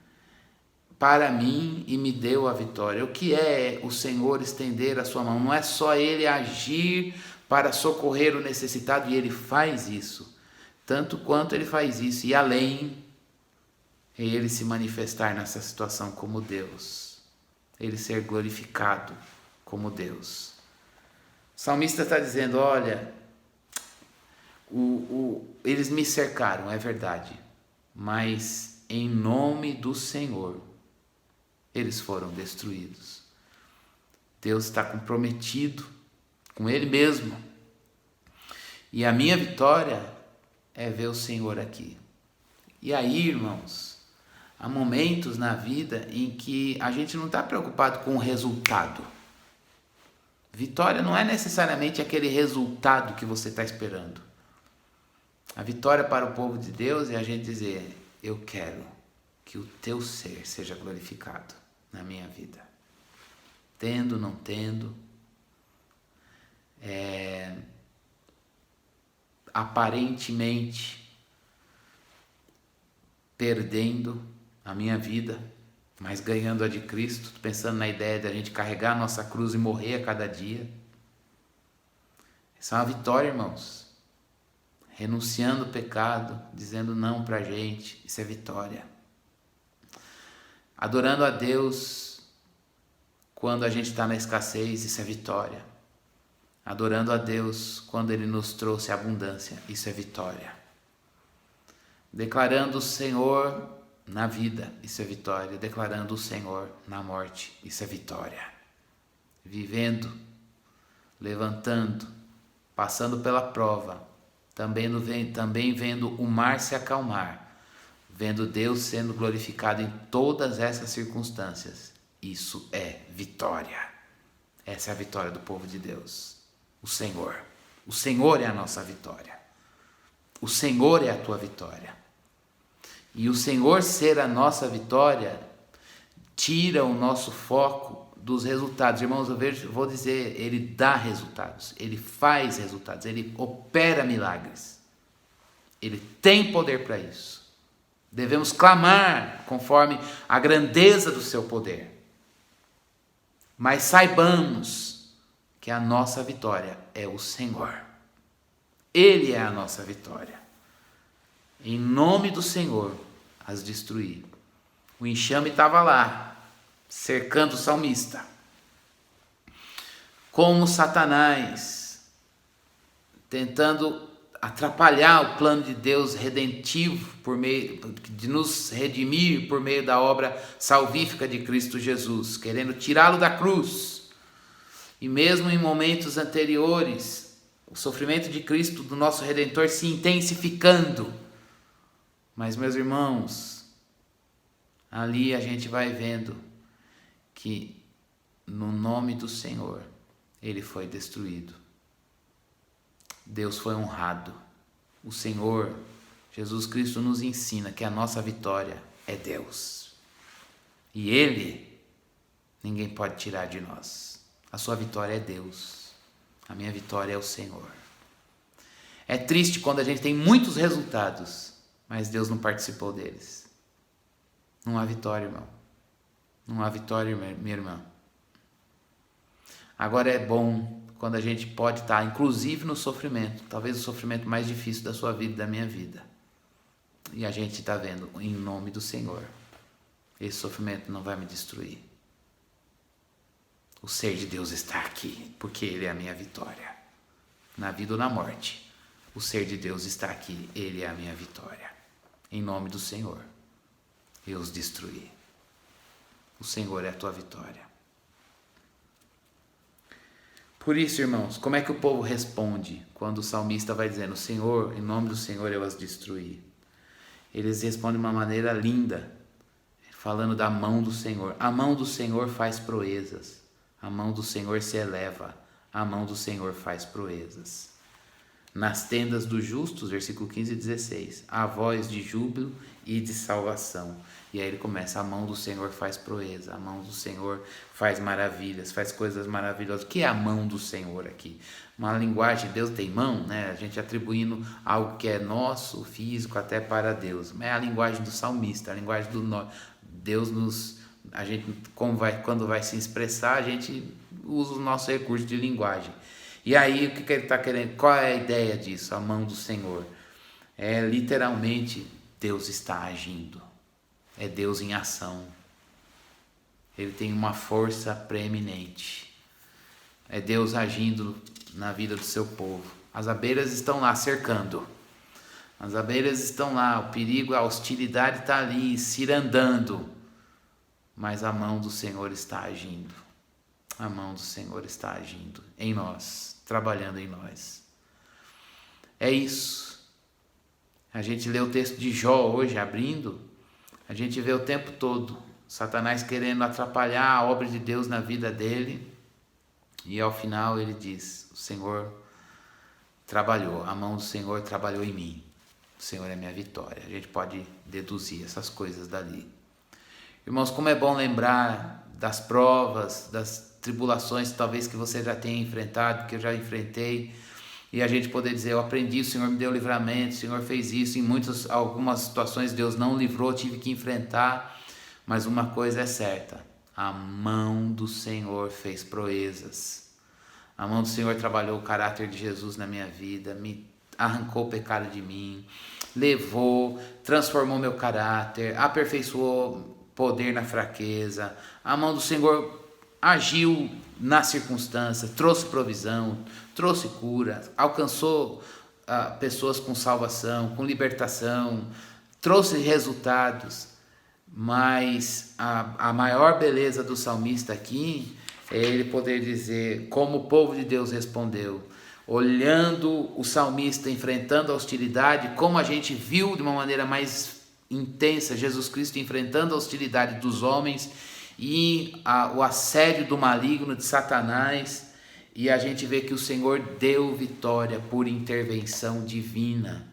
S1: para mim e me deu a vitória. O que é o Senhor estender a sua mão? Não é só Ele agir para socorrer o necessitado, e Ele faz isso, tanto quanto Ele faz isso, e além, é Ele se manifestar nessa situação como Deus, Ele ser glorificado como Deus. O salmista está dizendo, olha, eles me cercaram, é verdade, mas em nome do Senhor, eles foram destruídos. Deus está comprometido com Ele mesmo. E a minha vitória é ver o Senhor aqui. E aí, irmãos, há momentos na vida em que a gente não está preocupado com o resultado. Vitória não é necessariamente aquele resultado que você está esperando. A vitória para o povo de Deus é a gente dizer, eu quero que o teu ser seja glorificado na minha vida, tendo, não tendo, aparentemente perdendo a minha vida, mas ganhando a de Cristo, pensando na ideia de a gente carregar a nossa cruz e morrer a cada dia. Essa é uma vitória, irmãos. Renunciando o pecado, dizendo não pra gente, isso é vitória. Adorando a Deus quando a gente está na escassez, isso é vitória. Adorando a Deus quando Ele nos trouxe abundância, isso é vitória. Declarando o Senhor na vida, isso é vitória. Declarando o Senhor na morte, isso é vitória. Vivendo, levantando, passando pela prova, também vendo o mar se acalmar, vendo Deus sendo glorificado em todas essas circunstâncias. Isso é vitória. Essa é a vitória do povo de Deus. O Senhor. O Senhor é a nossa vitória. O Senhor é a tua vitória. E o Senhor ser a nossa vitória tira o nosso foco dos resultados. Irmãos, vou dizer, Ele dá resultados, Ele faz resultados, Ele opera milagres. Ele tem poder para isso. Devemos clamar conforme a grandeza do seu poder. Mas saibamos que a nossa vitória é o Senhor. Ele é a nossa vitória. Em nome do Senhor, as destruir. O enxame estava lá, cercando o salmista. Como Satanás, tentando atrapalhar o plano de Deus redentivo, por meio de nos redimir por meio da obra salvífica de Cristo Jesus, querendo tirá-lo da cruz. E mesmo em momentos anteriores, o sofrimento de Cristo, do nosso Redentor, se intensificando. Mas, meus irmãos, ali a gente vai vendo que no nome do Senhor ele foi destruído. Deus foi honrado. O Senhor, Jesus Cristo, nos ensina que a nossa vitória é Deus. E Ele, ninguém pode tirar de nós. A sua vitória é Deus. A minha vitória é o Senhor. É triste quando a gente tem muitos resultados, mas Deus não participou deles. Não há vitória, irmão. Não há vitória, minha irmã. Agora é bom quando a gente pode estar, inclusive no sofrimento, talvez o sofrimento mais difícil da sua vida e da minha vida. E a gente está vendo, em nome do Senhor, esse sofrimento não vai me destruir. O ser de Deus está aqui, porque Ele é a minha vitória. Na vida ou na morte, o ser de Deus está aqui, Ele é a minha vitória. Em nome do Senhor, eu os destruí. O Senhor é a tua vitória. Por isso, irmãos, como é que o povo responde quando o salmista vai dizendo: Senhor, em nome do Senhor eu as destruí? Eles respondem de uma maneira linda, falando da mão do Senhor. A mão do Senhor faz proezas. A mão do Senhor se eleva. A mão do Senhor faz proezas. Nas tendas dos justos, versículo 15 e 16, há voz de júbilo e de salvação. E aí ele começa: a mão do Senhor faz proeza, a mão do Senhor faz maravilhas, faz coisas maravilhosas. O que é a mão do Senhor aqui? Uma linguagem, Deus tem mão, né? A gente atribuindo algo que é nosso, físico, até para Deus. Mas é a linguagem do salmista, a linguagem do Deus nos... A gente, quando vai se expressar, a gente usa os nossos recursos de linguagem. E aí, o que ele está querendo? Qual é a ideia disso? A mão do Senhor. É literalmente, Deus está agindo. É Deus em ação. Ele tem uma força preeminente. É Deus agindo na vida do seu povo. As abelhas estão lá cercando. As abelhas estão lá. O perigo, a hostilidade está ali, cirandando. Mas a mão do Senhor está agindo. A mão do Senhor está agindo em nós, trabalhando em nós. É isso. A gente lê o texto de Jó hoje, abrindo, a gente vê o tempo todo Satanás querendo atrapalhar a obra de Deus na vida dele, e ao final ele diz: o Senhor trabalhou, a mão do Senhor trabalhou em mim, o Senhor é minha vitória. A gente pode deduzir essas coisas dali. Irmãos, como é bom lembrar das provas, das tribulações talvez que você já tenha enfrentado, que eu já enfrentei, e a gente poder dizer: eu aprendi, o Senhor me deu livramento, o Senhor fez isso. Em algumas situações Deus não livrou, tive que enfrentar, mas uma coisa é certa: a mão do Senhor fez proezas. A mão do Senhor trabalhou o caráter de Jesus na minha vida, me arrancou o pecado de mim, levou, transformou meu caráter, aperfeiçoou poder na fraqueza. A mão do Senhor agiu na circunstância, trouxe provisão, trouxe cura, alcançou pessoas com salvação, com libertação, trouxe resultados. Mas a maior beleza do salmista aqui é ele poder dizer como o povo de Deus respondeu, olhando o salmista enfrentando a hostilidade, como a gente viu de uma maneira mais intensa Jesus Cristo enfrentando a hostilidade dos homens, e o assédio do maligno de Satanás, e a gente vê que o Senhor deu vitória por intervenção divina.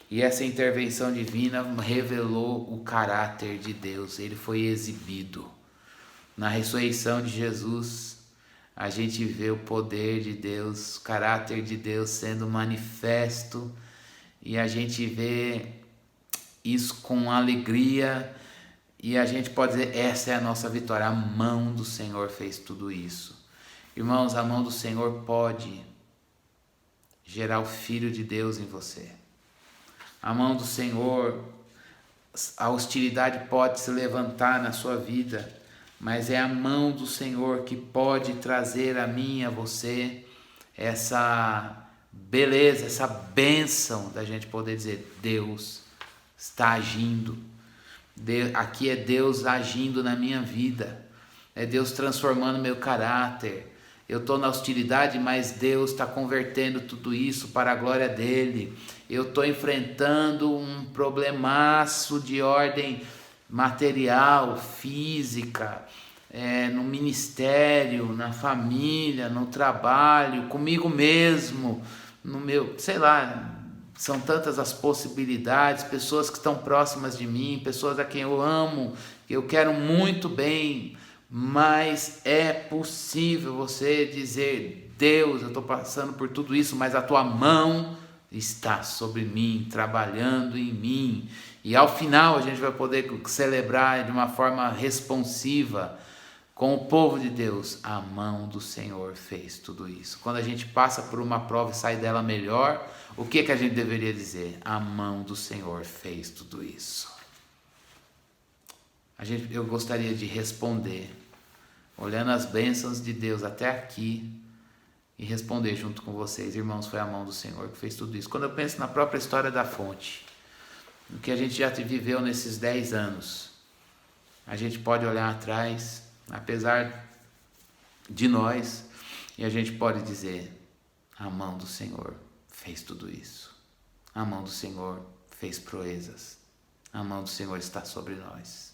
S1: E essa intervenção divina revelou o caráter de Deus, ele foi exibido. Na ressurreição de Jesus, a gente vê o poder de Deus, o caráter de Deus sendo manifesto, e a gente vê isso com alegria, e a gente pode dizer, essa é a nossa vitória, a mão do Senhor fez tudo isso. Irmãos, a mão do Senhor pode gerar o Filho de Deus em você. A mão do Senhor, a hostilidade pode se levantar na sua vida, mas é a mão do Senhor que pode trazer a mim e a você essa beleza, essa bênção da gente poder dizer, Deus está agindo. Aqui é Deus agindo na minha vida, é Deus transformando meu caráter. Eu estou na hostilidade, mas Deus está convertendo tudo isso para a glória dele. Eu estou enfrentando um problemaço de ordem material, física, no ministério, na família, no trabalho, comigo mesmo, no meu, sei lá, são tantas as possibilidades, pessoas que estão próximas de mim, pessoas a quem eu amo, que eu quero muito bem, mas é possível você dizer, Deus, eu estou passando por tudo isso, mas a tua mão está sobre mim, trabalhando em mim. E ao final a gente vai poder celebrar de uma forma responsiva com o povo de Deus. A mão do Senhor fez tudo isso. Quando a gente passa por uma prova e sai dela melhor, o que a gente deveria dizer? A mão do Senhor fez tudo isso. Eu gostaria de responder, olhando as bênçãos de Deus até aqui, e responder junto com vocês, irmãos, foi a mão do Senhor que fez tudo isso. Quando eu penso na própria história da fonte, no que a gente já viveu nesses 10 anos, a gente pode olhar atrás, apesar de nós, e a gente pode dizer, a mão do Senhor fez tudo isso. A mão do Senhor fez proezas. A mão do Senhor está sobre nós.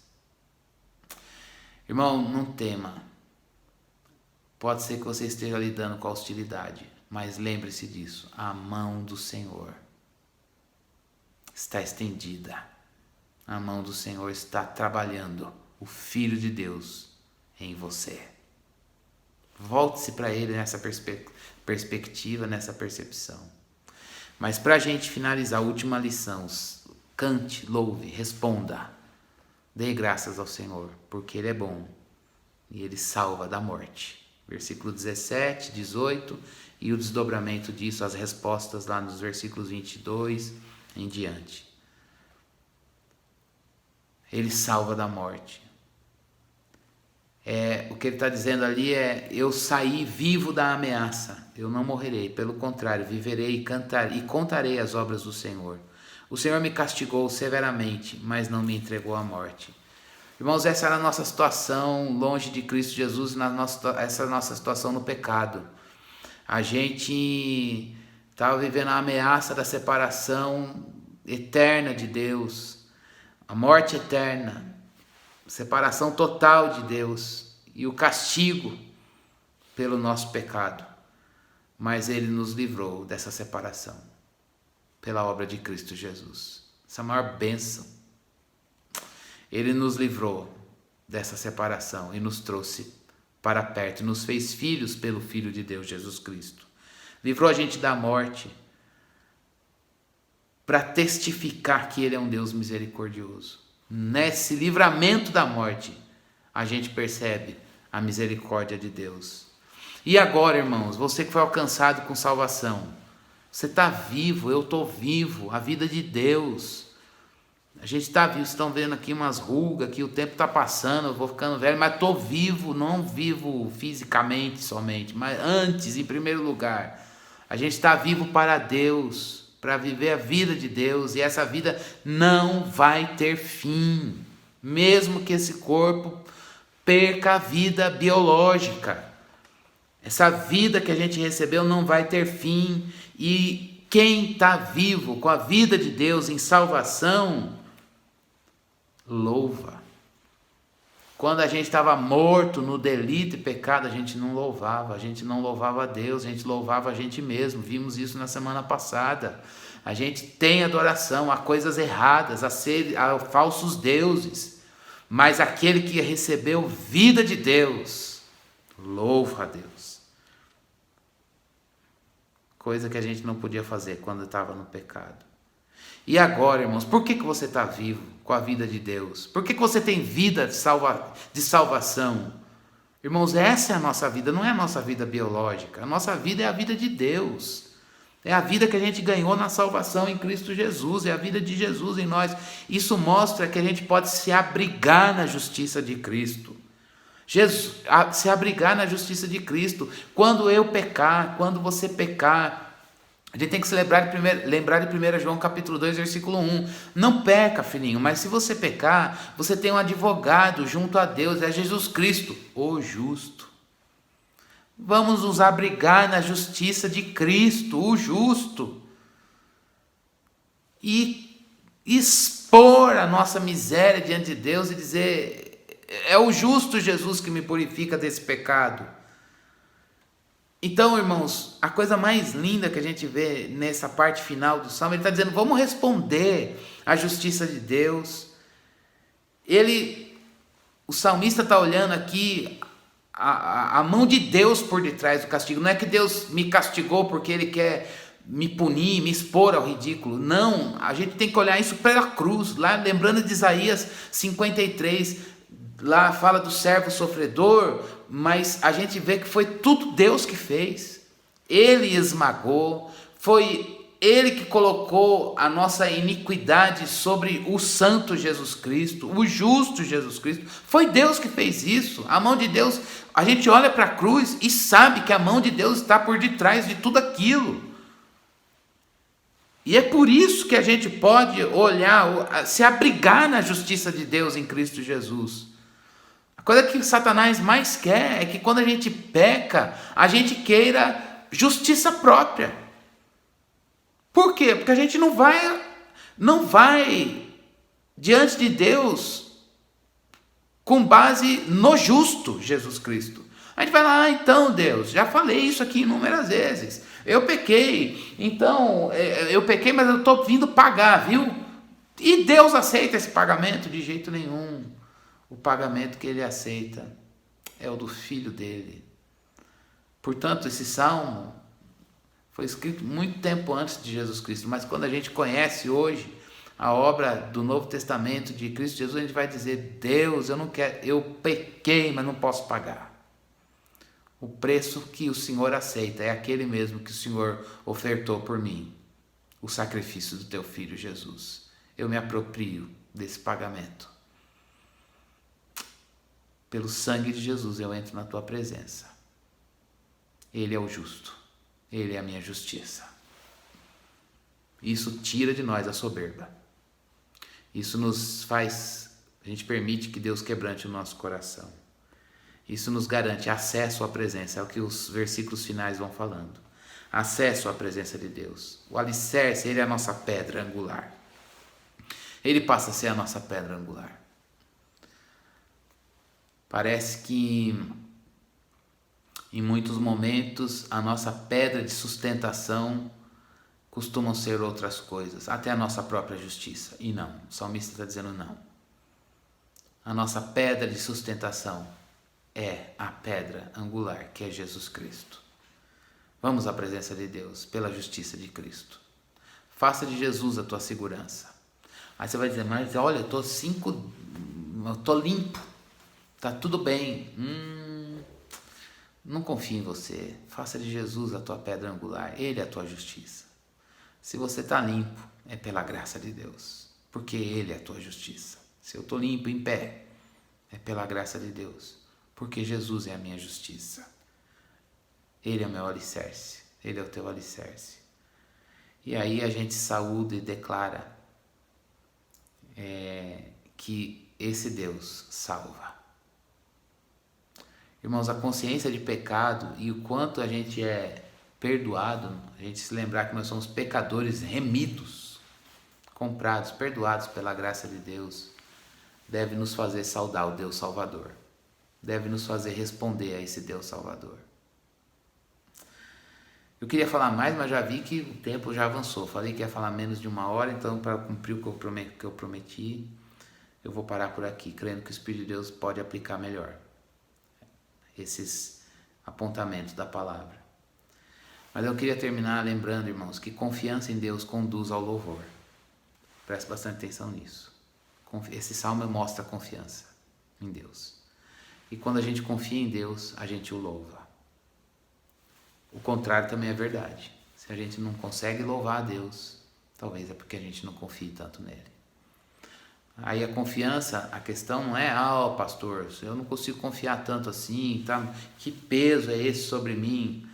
S1: Irmão, não tema. Pode ser que você esteja lidando com a hostilidade, mas lembre-se disso. A mão do Senhor está estendida. A mão do Senhor está trabalhando. O Filho de Deus em você. Volte-se para Ele nessa perspectiva, nessa percepção. Mas para a gente finalizar a última lição, cante, louve, responda. Dê graças ao Senhor, porque Ele é bom e Ele salva da morte. Versículo 17, 18 e o desdobramento disso, as respostas lá nos versículos 22 em diante. Ele salva da morte. O que ele está dizendo ali é, eu saí vivo da ameaça, eu não morrerei, pelo contrário, viverei e contarei as obras do Senhor. O Senhor me castigou severamente, mas não me entregou à morte. Irmãos, essa era a nossa situação longe de Cristo Jesus, essa é a nossa situação no pecado. A gente estava vivendo a ameaça da separação eterna de Deus, a morte eterna, separação total de Deus e o castigo pelo nosso pecado. Mas Ele nos livrou dessa separação pela obra de Cristo Jesus. Essa é a maior bênção. Ele nos livrou dessa separação e nos trouxe para perto, nos fez filhos pelo Filho de Deus, Jesus Cristo. Livrou a gente da morte para testificar que Ele é um Deus misericordioso. Nesse livramento da morte, a gente percebe a misericórdia de Deus. E agora, irmãos, você que foi alcançado com salvação, você está vivo, eu estou vivo, a vida de Deus. A gente está vivo, vocês estão vendo aqui umas rugas, que o tempo está passando, eu vou ficando velho, mas estou vivo, não vivo fisicamente somente, mas antes, em primeiro lugar, a gente está vivo para Deus, para viver a vida de Deus, e essa vida não vai ter fim, mesmo que esse corpo perca a vida biológica. Essa vida que a gente recebeu não vai ter fim, e quem está vivo com a vida de Deus em salvação, louva, Quando a gente estava morto no delito e pecado, a gente não louvava a Deus, a gente louvava a gente mesmo. Vimos isso na semana passada. A gente tem adoração a coisas erradas, a falsos deuses. Mas aquele que recebeu vida de Deus, louva a Deus. Coisa que a gente não podia fazer quando estava no pecado. E agora, irmãos, por que você está vivo com a vida de Deus? Por que você tem vida de salvação? Irmãos, essa é a nossa vida, não é a nossa vida biológica. A nossa vida é a vida de Deus. É a vida que a gente ganhou na salvação em Cristo Jesus, é a vida de Jesus em nós. Isso mostra que a gente pode se abrigar na justiça de Cristo. Se abrigar na justiça de Cristo. Quando eu pecar, quando você pecar, a gente tem que se lembrar de 1 João capítulo 2, versículo 1. Não peca, filhinho, mas se você pecar, você tem um advogado junto a Deus, é Jesus Cristo, o justo. Vamos nos abrigar na justiça de Cristo, o justo. E expor a nossa miséria diante de Deus e dizer, é o justo Jesus que me purifica desse pecado. Então, irmãos, a coisa mais linda que a gente vê nessa parte final do Salmo, ele está dizendo, vamos responder à justiça de Deus. O salmista está olhando aqui a mão de Deus por detrás do castigo. Não é que Deus me castigou porque ele quer me punir, me expor ao ridículo. Não, a gente tem que olhar isso pela cruz. Lá, lembrando de Isaías 53, lá fala do servo sofredor, mas a gente vê que foi tudo Deus que fez. Ele esmagou, foi Ele que colocou a nossa iniquidade sobre o santo Jesus Cristo, o justo Jesus Cristo. Foi Deus que fez isso. A mão de Deus, a gente olha para a cruz e sabe que a mão de Deus está por detrás de tudo aquilo. E é por isso que a gente pode olhar, se abrigar na justiça de Deus em Cristo Jesus. A coisa que Satanás mais quer é que quando a gente peca, a gente queira justiça própria. Por quê? Porque a gente não vai diante de Deus com base no justo Jesus Cristo. A gente vai lá, então Deus, já falei isso aqui inúmeras vezes. Eu pequei, então eu pequei, mas eu estou vindo pagar, viu? E Deus aceita esse pagamento? De jeito nenhum. O pagamento que ele aceita é o do Filho dele. Portanto, esse salmo foi escrito muito tempo antes de Jesus Cristo, mas quando a gente conhece hoje a obra do Novo Testamento de Cristo Jesus, a gente vai dizer, Deus, eu pequei, mas não posso pagar. O preço que o Senhor aceita é aquele mesmo que o Senhor ofertou por mim, o sacrifício do teu Filho Jesus. Eu me aproprio desse pagamento. Pelo sangue de Jesus eu entro na tua presença. Ele é o justo. Ele é a minha justiça. Isso tira de nós a soberba. Isso a gente permite que Deus quebrante o nosso coração. Isso nos garante acesso à presença, é o que os versículos finais vão falando. Acesso à presença de Deus. O alicerce, ele é a nossa pedra angular. Ele passa a ser a nossa pedra angular. Parece que em muitos momentos a nossa pedra de sustentação costumam ser outras coisas, até a nossa própria justiça. E não, o salmista está dizendo não. A nossa pedra de sustentação é a pedra angular, que é Jesus Cristo. Vamos à presença de Deus pela justiça de Cristo. Faça de Jesus a tua segurança. Aí você vai dizer, mas olha, eu estou limpo, está tudo bem. Não confie em você. Faça de Jesus a tua pedra angular. Ele é a tua justiça. Se você está limpo, é pela graça de Deus, porque Ele é a tua justiça. Se eu estou limpo, em pé, é pela graça de Deus, porque Jesus é a minha justiça. Ele é o meu alicerce. Ele é o teu alicerce. E aí a gente saúda e declara que esse Deus salva. Irmãos, a consciência de pecado e o quanto a gente é perdoado, a gente se lembrar que nós somos pecadores remidos, comprados, perdoados pela graça de Deus, deve nos fazer saudar o Deus Salvador. Deve nos fazer responder a esse Deus Salvador. Eu queria falar mais, mas já vi que o tempo já avançou. Falei que ia falar menos de 1 hora, então para cumprir o que eu prometi, eu vou parar por aqui, crendo que o Espírito de Deus pode aplicar melhor esses apontamentos da palavra. Mas eu queria terminar lembrando, irmãos, que confiança em Deus conduz ao louvor. Preste bastante atenção nisso. Esse salmo mostra confiança em Deus. E quando a gente confia em Deus, a gente o louva. O contrário também é verdade. Se a gente não consegue louvar a Deus, talvez é porque a gente não confie tanto nele. Aí a confiança, a questão não é, pastor, eu não consigo confiar tanto assim, tá? Que peso é esse sobre mim?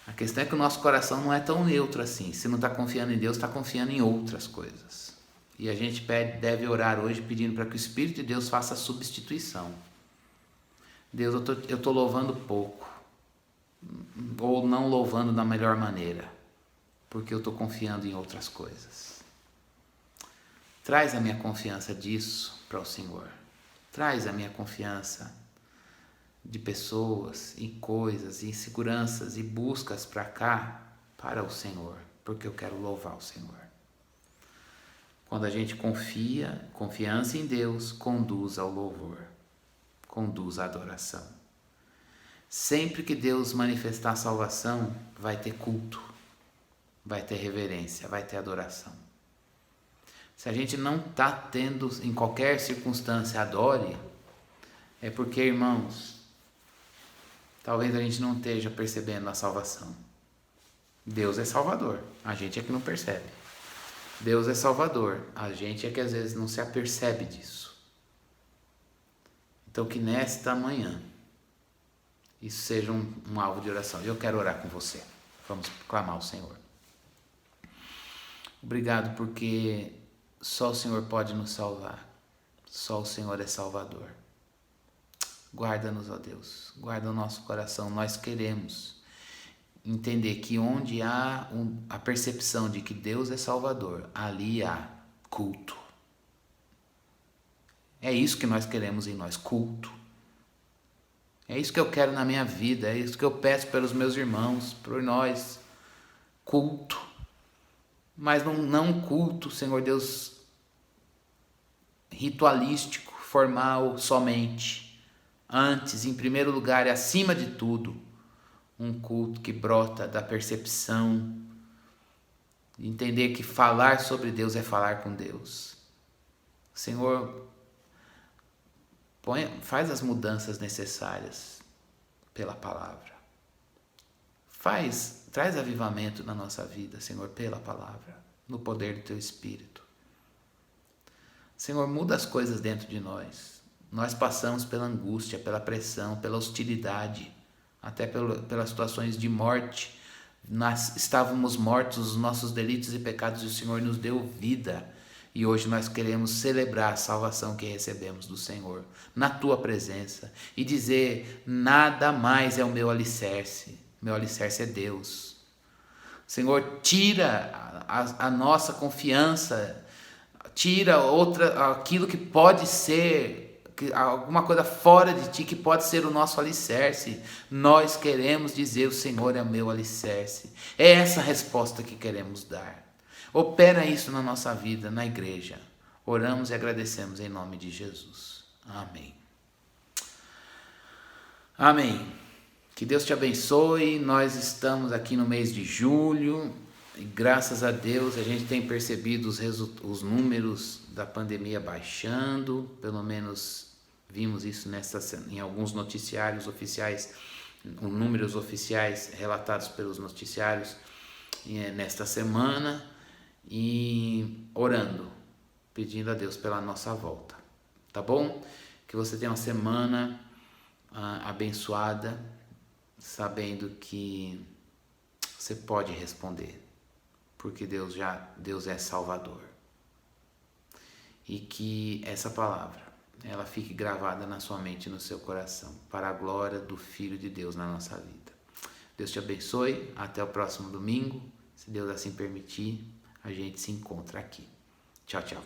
S1: A questão é que o nosso coração não é tão neutro assim. Se não está confiando em Deus, está confiando em outras coisas. E a gente deve orar hoje pedindo para que o Espírito de Deus faça a substituição. Deus, eu estou louvando pouco. Ou não louvando da melhor maneira. Porque eu estou confiando em outras coisas. Traz a minha confiança disso para o Senhor. Traz a minha confiança de pessoas, e coisas, e seguranças, e buscas para cá, para o Senhor, porque eu quero louvar o Senhor. Quando a gente confiança em Deus conduz ao louvor, conduz à adoração. Sempre que Deus manifestar a salvação, vai ter culto, vai ter reverência, vai ter adoração. Se a gente não está tendo, em qualquer circunstância, adore, é porque, irmãos, talvez a gente não esteja percebendo a salvação. Deus é Salvador, a gente é que não percebe. Deus é Salvador, a gente é que às vezes não se apercebe disso. Então que nesta manhã, isso seja um alvo de oração. Eu quero orar com você. Vamos clamar ao Senhor. Obrigado porque só o Senhor pode nos salvar. Só o Senhor é Salvador. Guarda-nos, ó Deus, guarda o nosso coração. Nós queremos entender que onde há a percepção de que Deus é Salvador, ali há culto. É isso que nós queremos em nós, culto. É isso que eu quero na minha vida, é isso que eu peço pelos meus irmãos, por nós, culto. Mas não culto, Senhor Deus, ritualístico, formal somente. Antes, em primeiro lugar e acima de tudo, um culto que brota da percepção, entender que falar sobre Deus é falar com Deus. Senhor, faz as mudanças necessárias pela palavra. Traz avivamento na nossa vida, Senhor, pela palavra, no poder do Teu Espírito. Senhor, muda as coisas dentro de nós. Nós passamos pela angústia, pela pressão, pela hostilidade, até pelas situações de morte. Nós estávamos mortos, os nossos delitos e pecados, e o Senhor nos deu vida. E hoje nós queremos celebrar a salvação que recebemos do Senhor, na Tua presença, e dizer, nada mais é o meu alicerce é Deus. Senhor, tira a nossa confiança, tira aquilo que pode ser, alguma coisa fora de Ti que pode ser o nosso alicerce. Nós queremos dizer, o Senhor é o meu alicerce. É essa a resposta que queremos dar. Opera isso na nossa vida, na igreja. Oramos e agradecemos em nome de Jesus. Amém. Amém. Que Deus te abençoe. Nós estamos aqui no mês de julho e graças a Deus a gente tem percebido os números da pandemia baixando. Pelo menos vimos isso em alguns noticiários oficiais, números oficiais relatados pelos noticiários nesta semana. E orando, pedindo a Deus pela nossa volta, tá bom? Que você tenha uma semana abençoada, sabendo que você pode responder, porque Deus é Salvador. E que essa palavra, ela fique gravada na sua mente e no seu coração, para a glória do Filho de Deus na nossa vida. Deus te abençoe, até o próximo domingo, se Deus assim permitir. A gente se encontra aqui. Tchau, tchau.